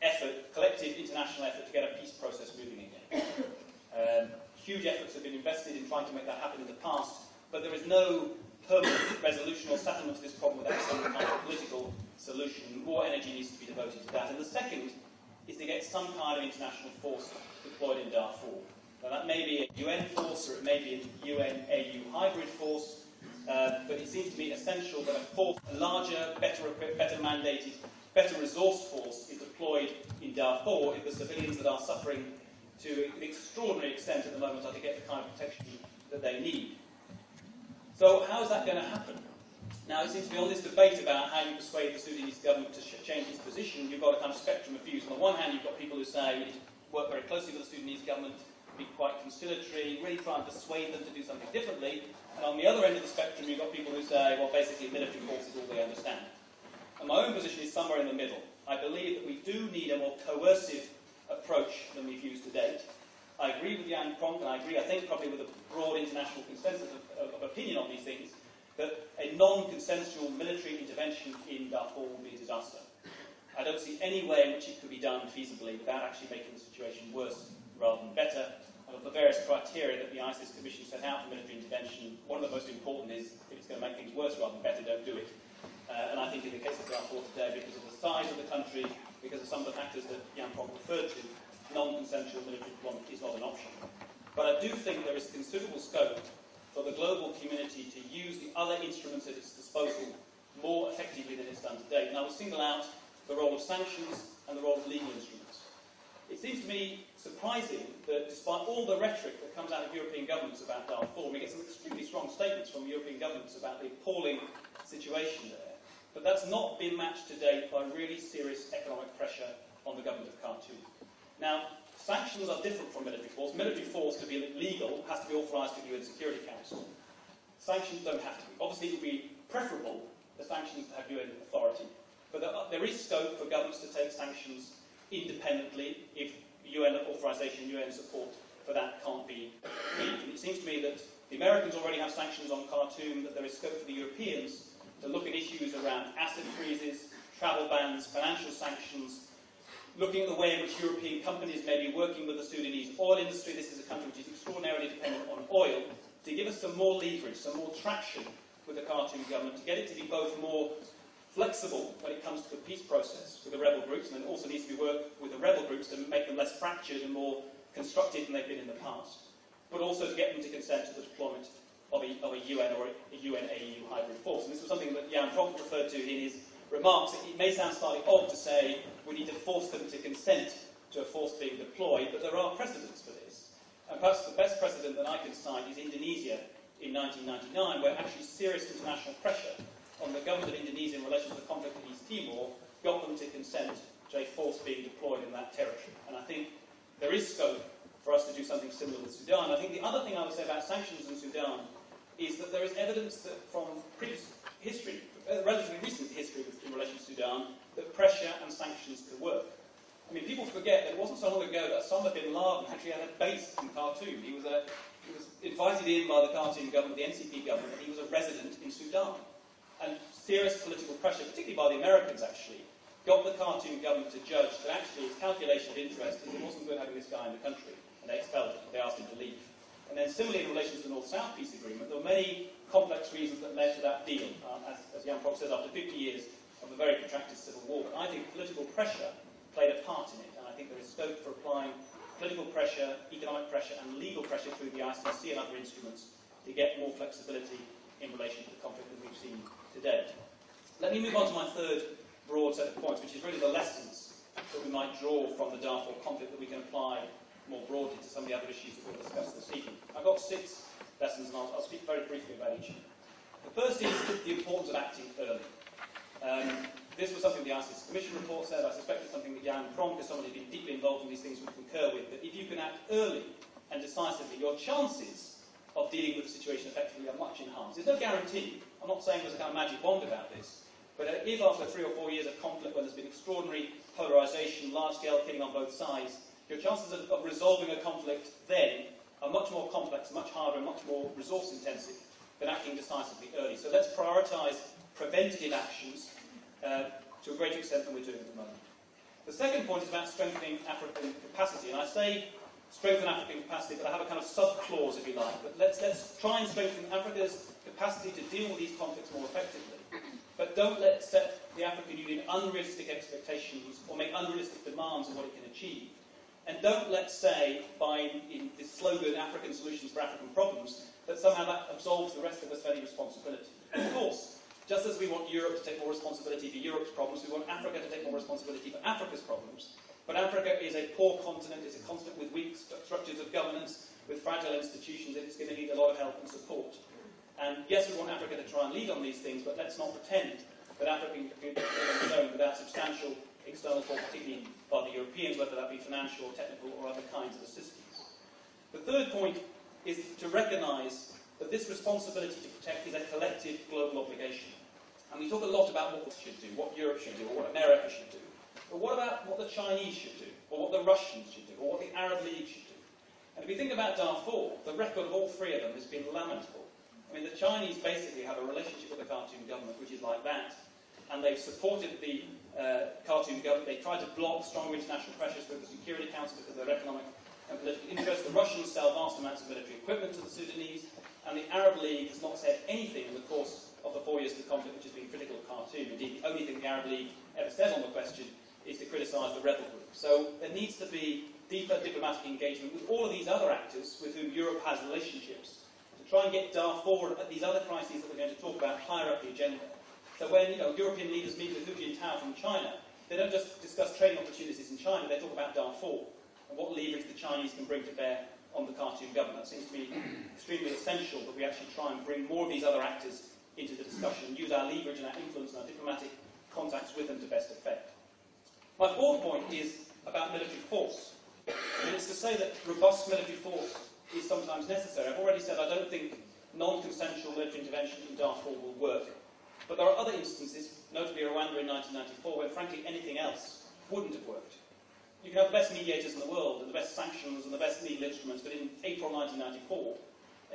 effort, collective international effort to get a peace process moving again. Huge efforts have been invested in trying to make that happen in the past, but there is no permanent resolution or settlement to this problem without some kind of political solution. More energy needs to be devoted to that. And the second is to get some kind of international force deployed in Darfur. Now that may be a UN force or it may be a UN-AU hybrid force, but it seems to me essential that a larger, better equipped, better mandated, better resourced force is deployed in Darfur if the civilians that are suffering to an extraordinary extent at the moment are to get the kind of protection that they need. So how is that going to happen? Now, it seems to be on this debate about how you persuade the Sudanese government to change its position, you've got a kind of spectrum of views. On the one hand, you've got people who say we need to work very closely with the Sudanese government, be quite conciliatory, really try and persuade them to do something differently. And on the other end of the spectrum, you've got people who say, well, basically, military force is all they understand. And my own position is somewhere in the middle. I believe that we do need a more coercive approach than we've used to date. I agree with Jan Pronk, and I think, probably with a broad international consensus of opinion on these things, that a non-consensual military intervention in Darfur will be a disaster. I don't see any way in which it could be done feasibly without actually making the situation worse rather than better. And of the various criteria that the ISIS Commission set out for military intervention, one of the most important is, if it's going to make things worse rather than better, don't do it. And I think in the case of Darfur today, because of the size of the country, because of some of the factors that Jan Pronk referred to, non-consensual military deployment is not an option. But I do think there is considerable scope for the global community to use the other instruments at its disposal more effectively than it's done to date. And I would single out the role of sanctions and the role of legal instruments. It seems to me surprising that despite all the rhetoric that comes out of European governments about Darfur, we get some extremely strong statements from European governments about the appalling situation there, but that's not been matched to date by really serious economic pressure on the government of Khartoum. Now, sanctions are different from military force. Military force, to be legal, has to be authorised by the UN Security Council. Sanctions don't have to be. Obviously, it would be preferable for sanctions to have UN authority, but there is scope for governments to take sanctions independently if UN authorisation, UN support for that can't be achieved. And it seems to me that the Americans already have sanctions on Khartoum, that there is scope for the Europeans to look at issues around asset freezes, travel bans, financial sanctions, looking at the way in which European companies may be working with the Sudanese oil industry. This is a country which is extraordinarily dependent on oil, to give us some more leverage, some more traction with the Khartoum government, to get it to be both more flexible when it comes to the peace process with the rebel groups, and then also needs to be worked with the rebel groups to make them less fractured and more constructive than they've been in the past, but also to get them to consent to the deployment of a UN or a UN-AU hybrid force. And this was something that Jan Pronk referred to in his remarks. It may sound slightly odd to say we need to force them to consent to a force being deployed, but there are precedents for this. And perhaps the best precedent that I can cite is Indonesia in 1999, where actually serious international pressure on the government of Indonesia in relation to the conflict in East Timor got them to consent to a force being deployed in that territory. And I think there is scope for us to do something similar with Sudan. I think the other thing I would say about sanctions in Sudan is that there is evidence that from previous history, relatively recent history in relation to Sudan, that pressure and sanctions could work. I mean, people forget that it wasn't so long ago that Osama bin Laden actually had a base in Khartoum. He was invited in by the Khartoum government, the NCP government, and he was a resident in Sudan. And serious political pressure, particularly by the Americans actually, got the Khartoum government to judge that actually its calculation of interest is it wasn't good having this guy in the country, and they expelled him. They asked him to leave. And then similarly in relation to the North-South peace agreement, there were many complex reasons that led to that deal, as Jan Pronk says, after 50 years of a very protracted civil war. But I think political pressure played a part in it, and I think there is scope for applying political pressure, economic pressure, and legal pressure through the ICC and other instruments to get more flexibility in relation to the conflict that we've seen to date. Let me move on to my third broad set of points, which is really the lessons that we might draw from the Darfur conflict that we can apply more broadly to some of the other issues that we'll discuss this evening. I've got 6 lessons, and I'll speak very briefly about each. The first is the importance of acting early. This was something the ISIS Commission report said. I suspect it's something that Jan Pronk, as someone who's been deeply involved in these things, would concur with, that if you can act early and decisively, your chances of dealing with the situation effectively are much enhanced. There's no guarantee. I'm not saying there's a kind of magic wand about this, but if after 3 or 4 years of conflict, when there's been extraordinary polarisation, large-scale killing on both sides, your chances of resolving a conflict then are much more complex, much harder, and much more resource-intensive than acting decisively early. So let's prioritise preventative actions to a greater extent than we're doing at the moment. The second point is about strengthening African capacity, and I say strengthen African capacity, but I have a kind of sub-clause, if you like. But let's try and strengthen Africa's capacity to deal with these conflicts more effectively. But don't let's set the African Union unrealistic expectations or make unrealistic demands on what it can achieve. And don't let's say, in this slogan, African solutions for African problems, that somehow that absolves the rest of us of any responsibility. Of course, just as we want Europe to take more responsibility for Europe's problems, we want Africa to take more responsibility for Africa's problems. But Africa is a poor continent, it's a continent with weak structures of governance, with fragile institutions, and it's going to need a lot of help and support. And yes, we want Africa to try and lead on these things, but let's not pretend that Africa can do it on its own without substantial external support, particularly by the Europeans, whether that be financial, technical, or other kinds of assistance. The third point is to recognise that this responsibility to protect is a collective global obligation. And we talk a lot about what we should do, what Europe should do, or what America should do. But what about what the Chinese should do, or what the Russians should do, or what the Arab League should do? And if we think about Darfur, the record of all 3 of them has been lamentable. I mean, the Chinese basically have a relationship with the Khartoum government which is like that, and they've supported the Khartoum government. They tried to block stronger international pressures with the Security Council because of their economic and political interests. The Russians sell vast amounts of military equipment to the Sudanese, and the Arab League has not said anything in the course of the 4 years of the conflict which has been critical of Khartoum. Indeed, the only thing the Arab League ever says on the question is to criticise the rebel group. So there needs to be deeper diplomatic engagement with all of these other actors with whom Europe has relationships to try and get Darfur and these other crises that we're going to talk about higher up the agenda. So when European leaders meet with Hu Jintao from China, they don't just discuss trading opportunities in China, they talk about Darfur and what leverage the Chinese can bring to bear on the Khartoum government. That seems to me extremely essential that we actually try and bring more of these other actors into the discussion and use our leverage and our influence and our diplomatic contacts with them to best effect. My fourth point is about military force. And it's to say that robust military force is sometimes necessary. I've already said I don't think non-consensual military intervention in Darfur will work. But there are other instances, notably Rwanda in 1994, where frankly anything else wouldn't have worked. You can have the best mediators in the world and the best sanctions and the best legal instruments, but in April 1994,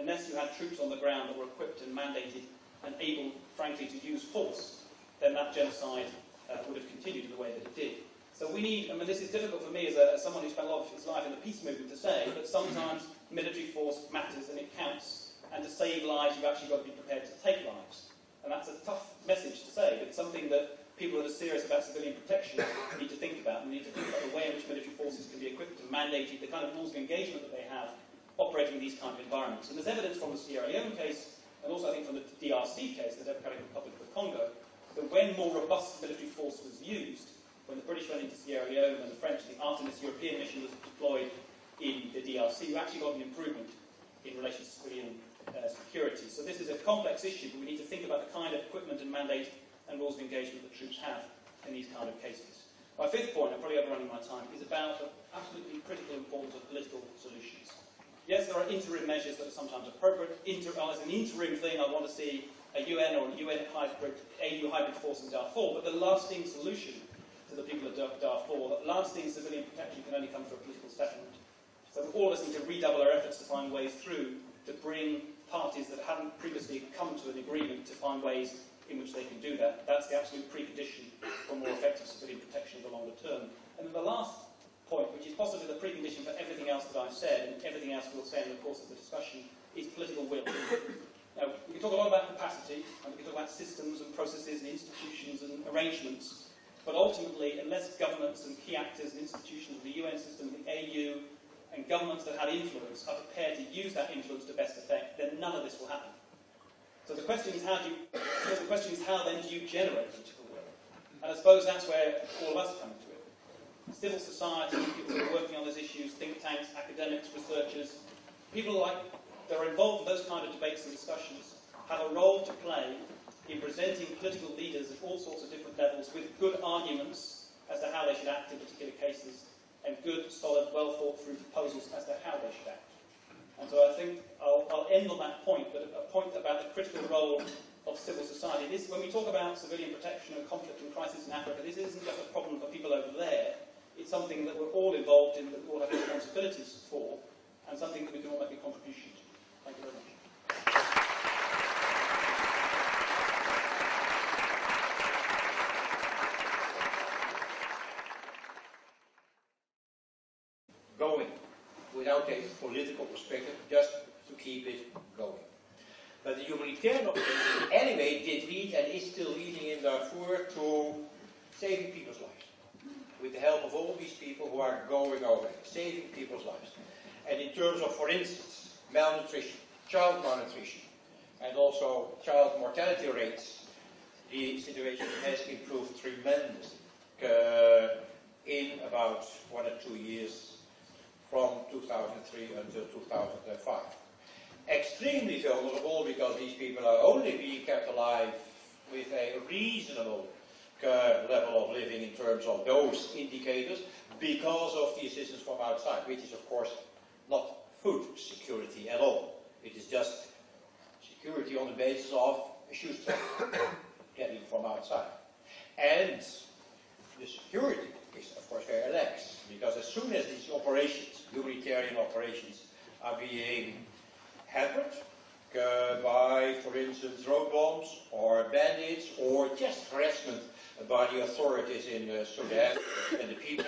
unless you had troops on the ground that were equipped and mandated and able, frankly, to use force, then that genocide would have continued in the way that it did. So we need, I mean, this is difficult for me as someone who spent a lot of his life in the peace movement to say, but sometimes military force matters and it counts. And to save lives, you've actually got to be prepared to take lives. And that's a tough message to say, but it's something that people that are serious about civilian protection need to think about. And need to think about the way in which military forces can be equipped and mandated, the kind of rules of engagement that they have operating in these kind of environments. And there's evidence from the Sierra Leone case, and also I think from the DRC case, the Democratic Republic of the Congo, that when more robust military force was used, when the British went into Sierra Leone and the French, the Artemis European mission was deployed in the DRC, you actually got an improvement in relation to civilian security. So this is a complex issue, but we need to think about the kind of equipment and mandate and rules of engagement that troops have in these kind of cases. My fifth point, I'm probably overrunning my time, is about the absolutely critical importance of political solutions. Yes, there are interim measures that are sometimes appropriate. As an interim thing, I want to see a UN or a UN hybrid, AU hybrid force in Darfur, but the lasting solution to the people of Darfur, that lasting civilian protection can only come through a political settlement. So all of us need to redouble our efforts to find ways through to bring parties that haven't previously come to an agreement to find ways in which they can do that. That's the absolute precondition for more effective civilian protection in the longer term. And then the last point, which is possibly the precondition for everything else that I've said and everything else we'll say in the course of the discussion, is political will. Now, we can talk a lot about capacity, and we can talk about systems and processes and institutions and arrangements, but ultimately, unless governments and key actors and institutions of the UN system, the AU, and governments that have influence are prepared to use that influence to best effect, then none of this will happen. So the question is how then do you generate political will? And I suppose that's where all of us come into it. civil society, people who are working on these issues, think tanks, academics, researchers, people like that are involved in those kind of debates and discussions have a role to play in presenting political leaders at all sorts of different levels with good arguments as to how they should act in particular cases, and good, solid, well thought through proposals as to how they should act. And so I think I'll end on that point, but a point about the critical role of civil society. When we talk about civilian protection and conflict and crisis in Africa, this isn't just a problem for people over there. It's something that we're all involved in, that we all have responsibilities for, and something that we can all make a contribution to. Thank you very much. Going without a political perspective, just to keep it going. But the humanitarian operation anyway did lead and is still leading in Darfur to saving people's lives. With the help of all these people who are going over there, saving people's lives. And in terms of, for instance, malnutrition, child malnutrition, and also child mortality rates, the situation has improved tremendously in about 1 or 2 years from 2003 until 2005. Extremely vulnerable because these people are only being kept alive with a reasonable level of living in terms of those indicators because of the assistance from outside, which is of course not food security at all. It is just security on the basis of a shoe strap getting from outside. And the security is of course very lax, because as soon as these operations, humanitarian operations, are being hampered by, for instance, road bombs or bandits or just harassment by the authorities in Sudan, and the people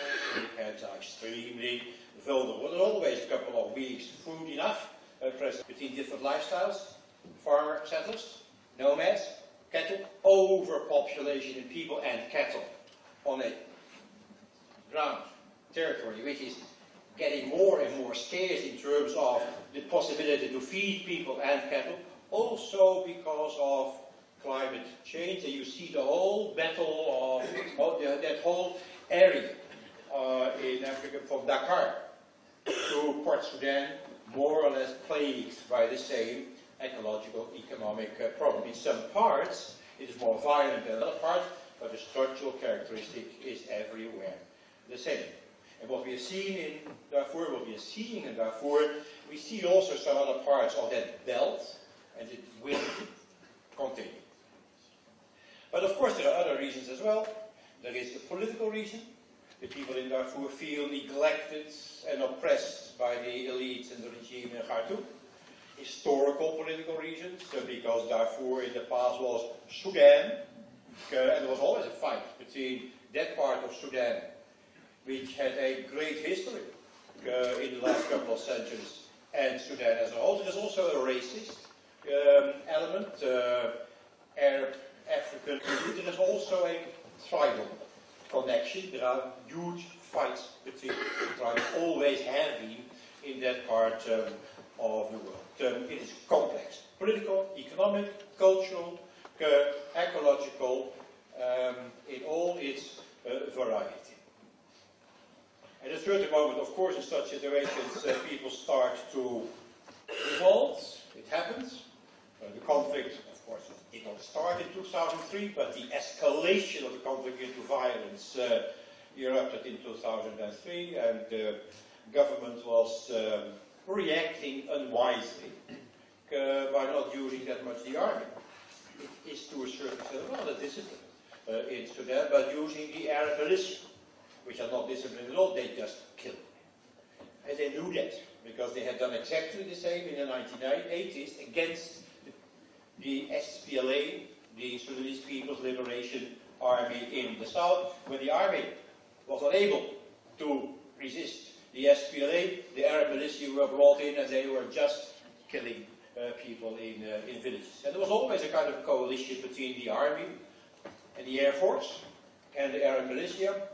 are extremely vulnerable. There's always a couple of weeks food enough present between different lifestyles, farmer settlers, nomads, cattle, overpopulation in people and cattle on a ground territory which is getting more and more scarce in terms of the possibility to feed people and cattle, also because of climate change. And you see the whole battle of that whole area in Africa from Dakar to Port Sudan, more or less plagued by the same ecological, economic problem. In some parts it is more violent than other parts, but the structural characteristic is everywhere the same. And what we have seen in Darfur, what we are seeing in Darfur, we see also some other parts of that belt, and it will continue. But of course there are other reasons as well. There is the political reason. The people in Darfur feel neglected and oppressed by the elites and the regime in Khartoum. Historical political reasons, because Darfur in the past was Sudan, and there was always a fight between that part of Sudan, which had a great history in the last couple of centuries, and Sudan as a whole. There's also a racist element, Arab, African. There is also a tribal connection. There are huge fights between the tribes, always have been in that part of the world. It is complex. Political, economic, cultural, ecological, in all its variety. At a certain moment, of course, in such situations, people start to revolt. It happens. The conflict, of course, did not start in 2003, but the escalation of the conflict into violence erupted in 2003, and the government was reacting unwisely by not using that much the army. It is to a certain extent rather disciplined in Sudan, but using the Arab militia, which are not disciplined at all, they just kill. And they knew that, because they had done exactly the same in the 1980s against the SPLA, the Sudanese People's Liberation Army in the south. When the army was unable to resist the SPLA, the Arab militia were brought in and they were just killing people in villages. And there was always a kind of coalition between the army and the Air Force and the Arab militia.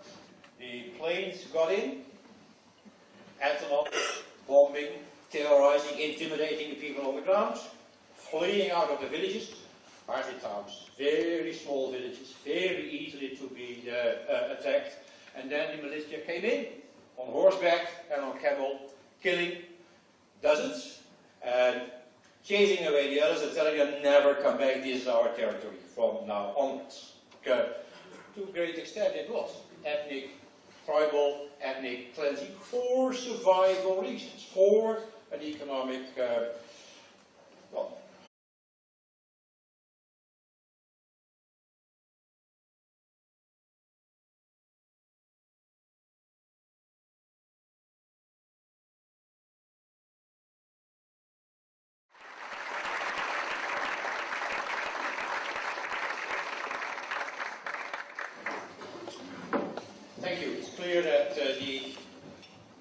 The planes got in, antelope, bombing, terrorizing, intimidating the people on the ground, fleeing out of the villages, hardly towns, very small villages, very easily to be attacked, And then the militia came in, on horseback and on camel, killing dozens, and chasing away the others and telling them, never come back, this is our territory from now onwards. To a great extent it was ethnic, tribal, ethnic cleansing for survival reasons, for an economic, well, thank you. It's clear that the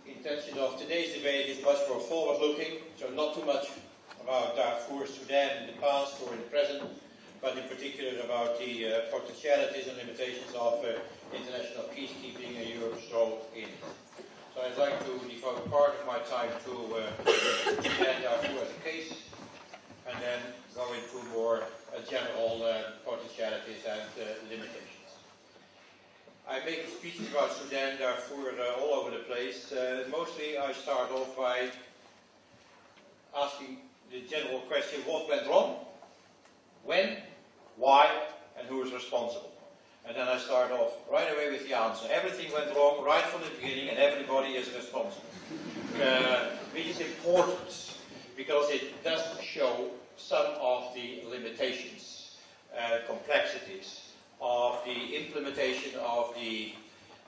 intention of today's debate is much more forward-looking, so not too much about Darfur, Sudan in the past or in the present, but in particular about the potentialities and limitations of international peacekeeping and Europe's role in it. So I'd like to devote part of my time to Sudan, Darfur as a case, and then go into more general potentialities and limitations. I make speeches about Sudan, Darfur all over the place. Mostly I start off by asking the general question, what went wrong? When? Why? And who is responsible? And then I start off right away with the answer. Everything went wrong right from the beginning and everybody is responsible. Which is important because it does show some of the limitations, complexities of the implementation of the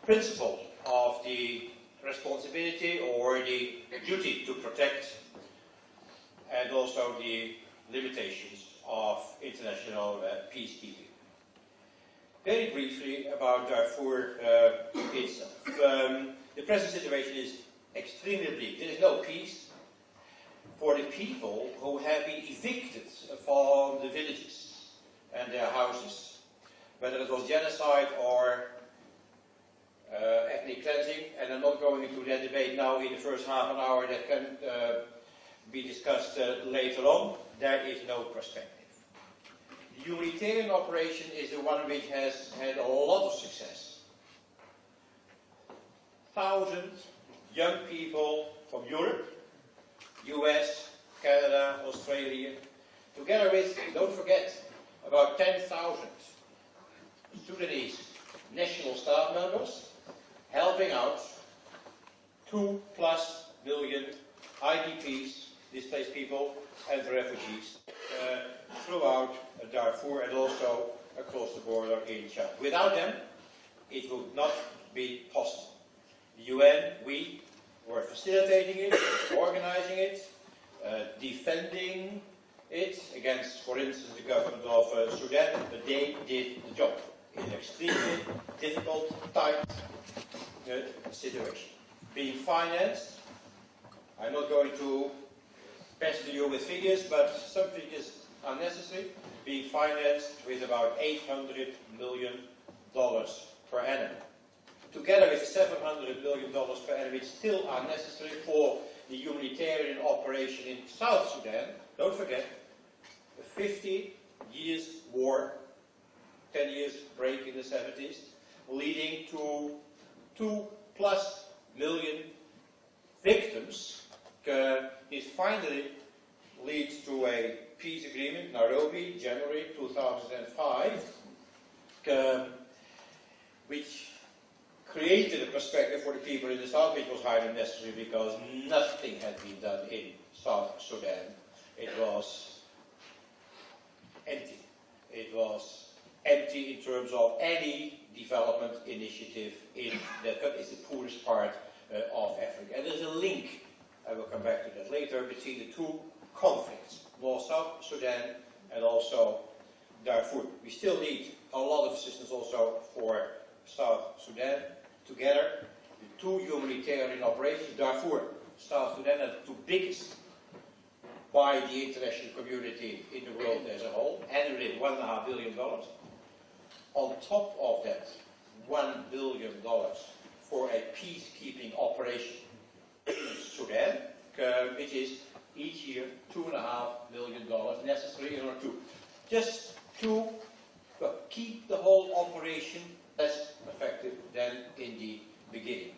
principle of the responsibility or the duty to protect, and also the limitations of international peacekeeping. Very briefly about Darfur itself. The present situation is extremely bleak. There is no peace for the people who have been evicted from the villages and their houses, whether it was genocide or ethnic cleansing, and I'm not going into that debate now in the first half an hour. That can be discussed later on. There is no perspective. The humanitarian operation is the one which has had a lot of success. Thousands young people from Europe, US, Canada, Australia, together with, don't forget, about 10,000 Sudanese national staff members, helping out 2+ million IDPs, displaced people, and refugees throughout Darfur and also across the border in Chad. Without them, it would not be possible. The UN, we were facilitating it, organizing it, defending it against, for instance, the government of Sudan, but they did the job in an extremely difficult, tight situation. Being financed, I'm not going to pester you with figures, but some figures are necessary. Being financed with about $800 million per annum. Together with $700 million per annum, which still are necessary for the humanitarian operation in South Sudan. Don't forget, a 50 years war, 10 years break in the 70s, leading to 2+ million victims. It finally leads to a peace agreement, Nairobi, January 2005, which created a perspective for the people in the south, which was highly necessary because nothing had been done in South Sudan. It was empty. It was empty in terms of any development initiative in that country. It's the poorest part of Africa. And there's a link, I will come back to that later, between the two conflicts, North-South Sudan and also Darfur. We still need a lot of assistance also for South Sudan. Together, the two humanitarian operations, Darfur, South Sudan, are the two biggest by the international community in the world as a whole, annually $1.5 billion. On top of that, $1 billion for a peacekeeping operation in Sudan, which is each year $2.5 million necessary in order to just to keep the whole operation less effective than in the beginning.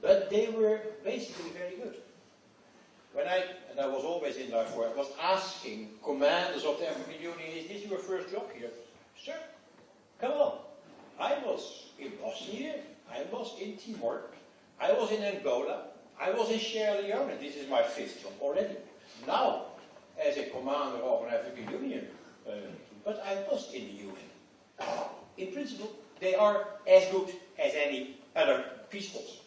But they were basically very good. And I was always in Darfur, I was asking commanders of the African Union, is this your first job here? Sir, come on. I was in Bosnia, I was in Timor, I was in Angola, I was in Sierra Leone, this is my 5th job already. Now, as a commander of an African Union, but I was in the UN. In principle, they are as good as any other peace force.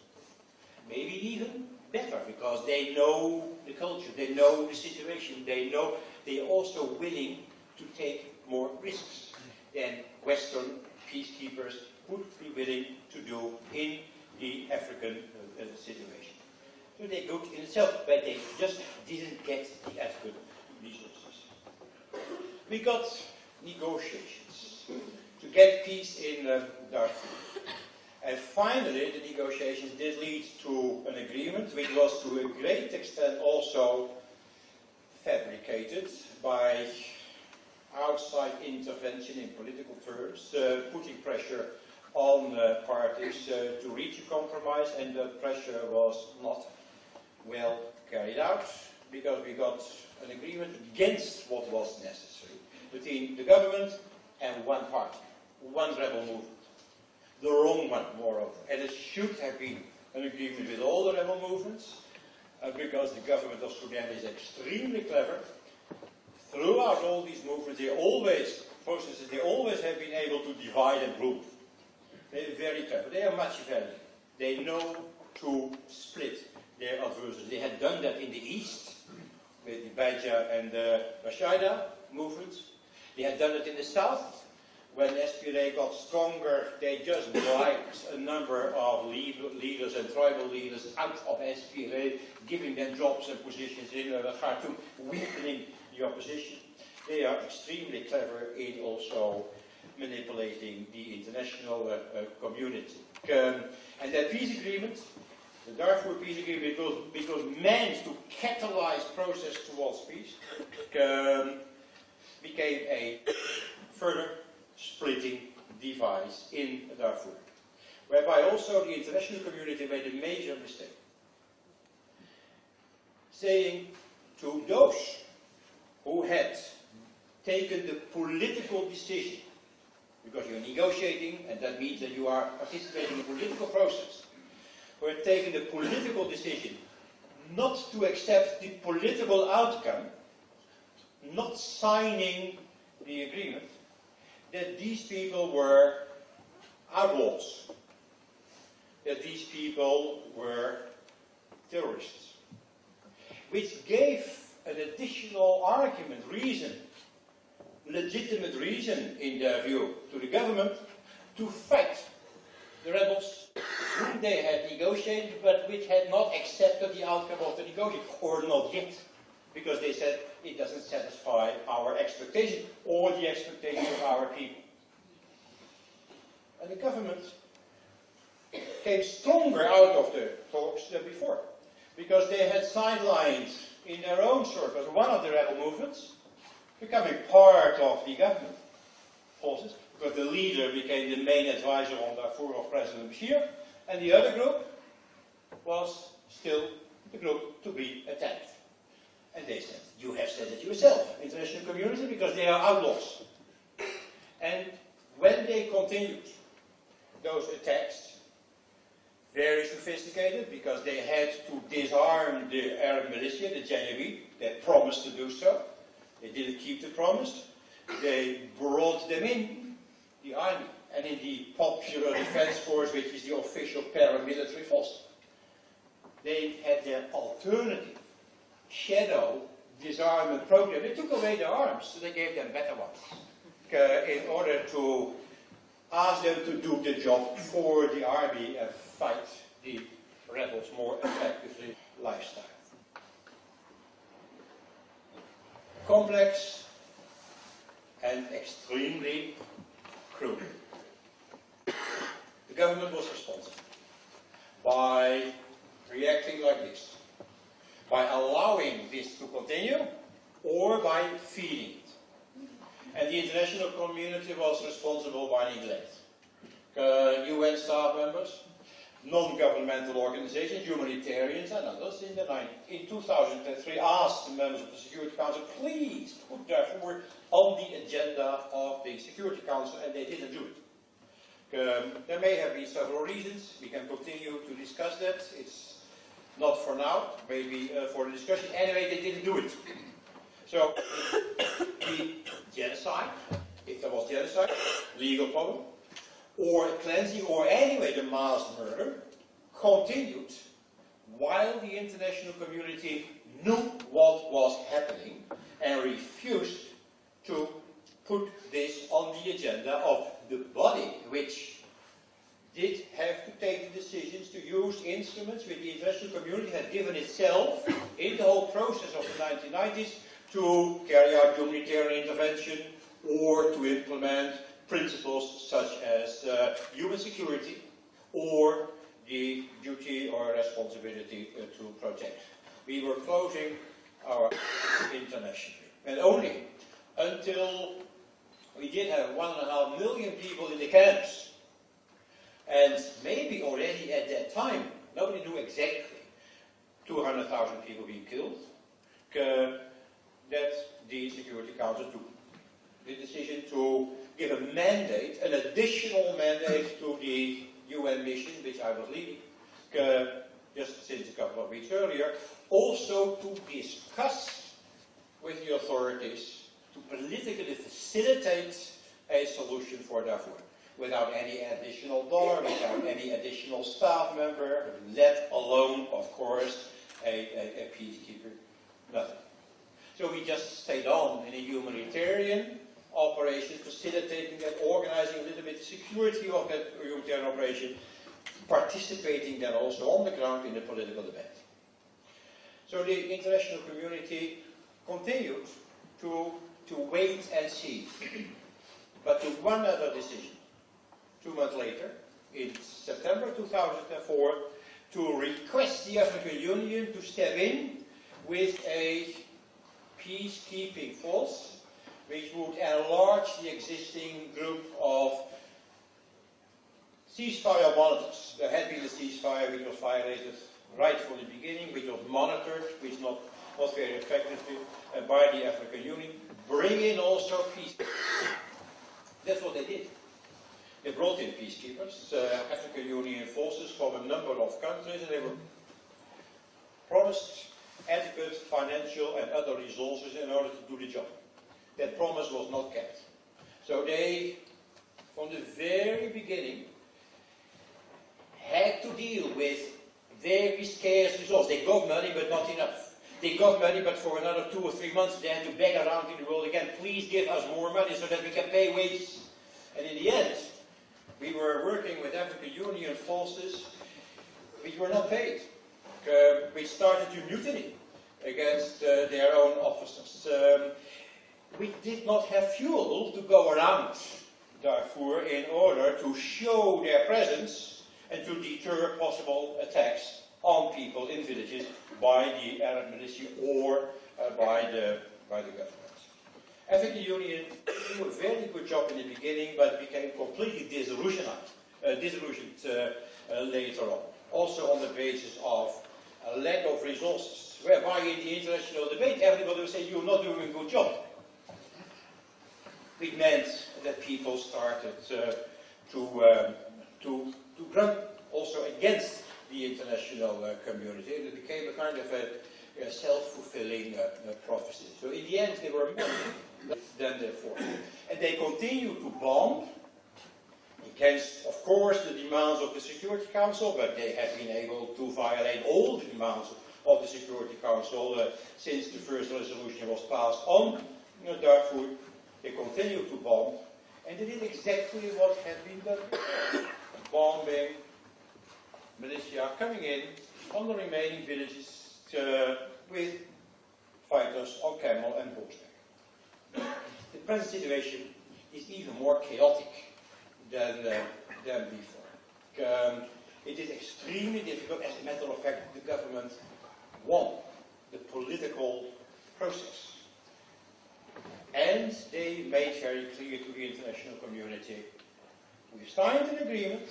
Maybe even better, because they know the culture, they know the situation, they are also willing to take more risks than Western peacekeepers would be willing to do in the African situation. So they're good in itself, but they just didn't get the adequate resources. We got negotiations to get peace in Darfur. And finally, the negotiations did lead to an agreement, which was to a great extent also fabricated by outside intervention in political terms, putting pressure on parties to reach a compromise, and the pressure was not well carried out, because we got an agreement against what was necessary between the government and one party, one rebel movement. The wrong one, moreover. And it should have been an agreement with all the rebel movements, because the government of Sudan is extremely clever. Throughout all these movements, they always have been able to divide and rule. They're very clever. They are Machiavellian. They know to split their adversaries. They had done that in the east, with the Baja and the Rashida movements. They had done it in the south. When SPLA got stronger, they just wiped a number of leaders and tribal leaders out of SPLA, giving them jobs and positions in Khartoum, weakening the opposition. They are extremely clever in also manipulating the international community. And that peace agreement, the Darfur peace agreement, was meant to catalyze process towards peace, became a further splitting device in Darfur, whereby also the international community made a major mistake, saying to those who had taken the political decision, because you're negotiating, and that means that you are participating in a political process, who had taken the political decision not to accept the political outcome, not signing the agreement, that these people were outlaws, that these people were terrorists, which gave an additional argument, reason, legitimate reason in their view to the government to fight the rebels whom they had negotiated but which had not accepted the outcome of the negotiation, or not yet, because they said it doesn't satisfy our expectation or the expectation of our people. And the government came stronger out of the talks than before, because they had sidelined in their own circles one of the rebel movements, becoming part of the government forces, because the leader became the main advisor on Darfur of President Bashir, and the other group was still the group to be attacked. And they said, you have said it yourself, international community, because they are outlaws. And when they continued those attacks, very sophisticated, because they had to disarm the Arab militia, the Janjaweed, they promised to do so. They didn't keep the promise. They brought them in, the army, and in the Popular Defense Force, which is the official paramilitary force. They had their alternative shadow disarmament program. They took away their arms, so they gave them better ones, in order to ask them to do the job for the army and fight the rebels more effectively lifestyle. Complex and extremely cruel. The government was responsible by reacting like this, by allowing this to continue, or by feeding it. And the international community was responsible by neglect. UN staff members, non-governmental organizations, humanitarians and others in 2003 asked the members of the Security Council, please put Darfur on the agenda of the Security Council, and they didn't do it. There may have been several reasons. We can continue to discuss that. It's not for now, maybe for the discussion. Anyway, they didn't do it. So, the genocide, if there was genocide, legal problem, or cleansing, or anyway the mass murder, continued while the international community knew what was happening and refused to put this on the agenda of the body, which did have to take the decisions to use instruments which the international community had given itself in the whole process of the 1990s to carry out humanitarian intervention or to implement principles such as human security or the duty or responsibility to protect. We were closing our internationally. And only until we did have 1.5 million people in the camps, and maybe already at that time, nobody knew exactly, 200,000 people being killed, that the Security Council took the decision to give a mandate, an additional mandate to the UN mission, which I was leading, just since a couple of weeks earlier, also to discuss with the authorities to politically facilitate a solution for Darfur, without any additional dollar, without any additional staff member, let alone, of course, a peacekeeper, nothing. So we just stayed on in a humanitarian operation, facilitating that, organizing a little bit the security of that humanitarian operation, participating then also on the ground in the political debate. So the international community continued to wait and see. But took one other decision, 2 months later, in September 2004, to request the African Union to step in with a peacekeeping force which would enlarge the existing group of ceasefire monitors. There had been a ceasefire which was violated right from the beginning, which was monitored, which was not very effectively by the African Union. Bring in also peacekeepers. That's what they did. They brought in peacekeepers, African Union forces from a number of countries, and they were promised adequate financial and other resources in order to do the job. That promise was not kept. So they, from the very beginning, had to deal with very scarce resources. They got money, but not enough. They got money, but for another 2 or 3 months they had to beg around in the world again, please give us more money so that we can pay wages. And in the end, we were working with African Union forces which were not paid, which started to mutiny against their own officers. We did not have fuel to go around Darfur in order to show their presence and to deter possible attacks on people in villages by the Arab militia or by the government. African Union did a very good job in the beginning, but became completely disillusioned later on. Also on the basis of a lack of resources, whereby in the international debate everybody would say, you're not doing a good job. It meant that people started to run also against the international community. It became a kind of a self-fulfilling prophecy. So in the end they were more than their force. And they continued to bomb against, of course, the demands of the Security Council, but they have been able to violate all the demands of the Security Council since the first resolution was passed on Darfur. They continued to bomb, and they did exactly what had been done. Bombing, militia coming in on the remaining villages with fighters on camel and horseback. The present situation is even more chaotic than before. It is extremely difficult. As a matter of fact, the government won the political process. And they made very clear to the international community, we've signed an agreement,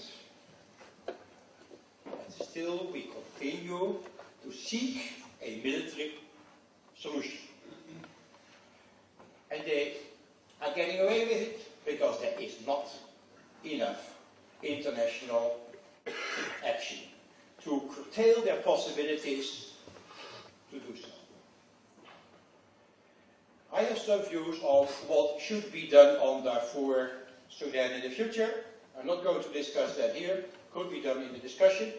but still we continue to seek a military solution. And they are getting away with it because there is not enough international action to curtail their possibilities to do so. I have some views on what should be done on Darfur, Sudan in the future. I'm not going to discuss that here. Could be done in the discussion.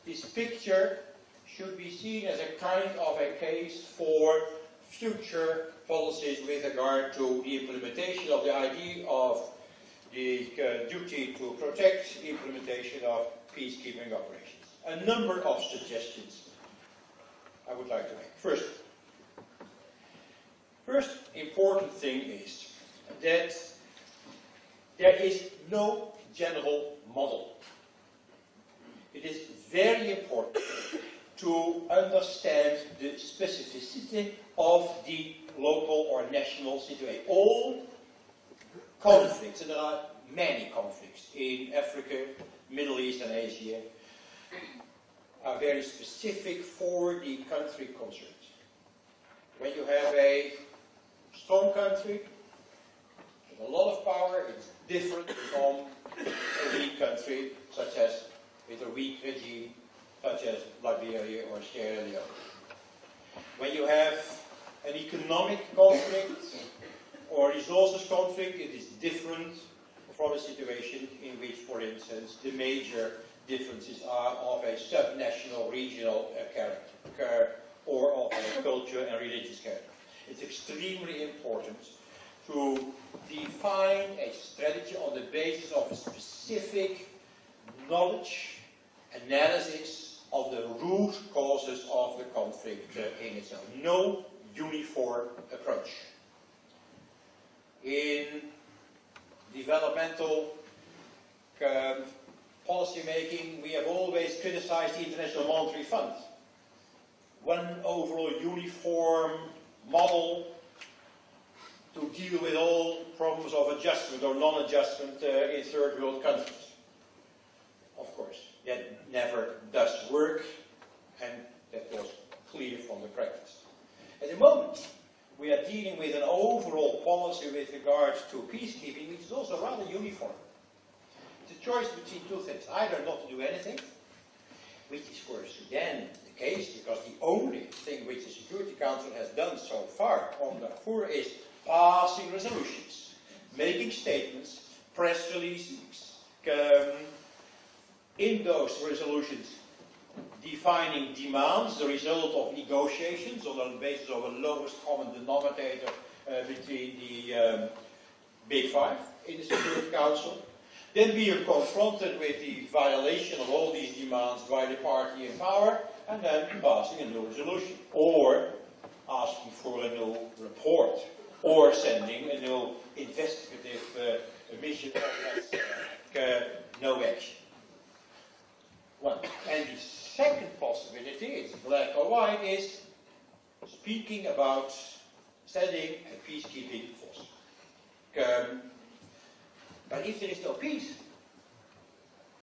This picture should be seen as a kind of a case for future policies with regard to the implementation of the idea of the duty to protect, the implementation of peacekeeping operations. A number of suggestions I would like to make. First important thing is that there is no general model. It is very important to understand the specificity of the local or national situation. All conflicts, and there are many conflicts in Africa, Middle East and Asia, are very specific for the country concerned. When you have a strong country with a lot of power, it's different from a weak country, such as with a weak regime, such as Liberia or Sierra Leone. When you have an economic conflict or resources conflict, it is different from a situation in which, for instance, the major differences are of a subnational, regional character, or of a culture and religious character. It's extremely important to define a strategy on the basis of a specific knowledge, analysis of the root causes of the conflict in itself. No uniform approach. In developmental policy making, we have always criticized the International Monetary Fund. One overall uniform model to deal with all problems of adjustment or non-adjustment in third world countries. Of course, that never does work, and that was clear from the practice. At the moment, we are dealing with an overall policy with regards to peacekeeping, which is also rather uniform. It's a choice between two things. Either not to do anything, which is for Sudan the case, because the only thing which the Security Council has done so far on Darfur is passing resolutions, making statements, press releases, in those resolutions defining demands, the result of negotiations on the basis of a lowest common denominator between the Big Five in the Security Council. Then being confronted with the violation of all these demands by the party in power, and then passing a new resolution, or asking for a new report, or sending a new investigative mission of no action. One. And the second possibility, it's black or white, is speaking about sending a peacekeeping force. But if there is no peace,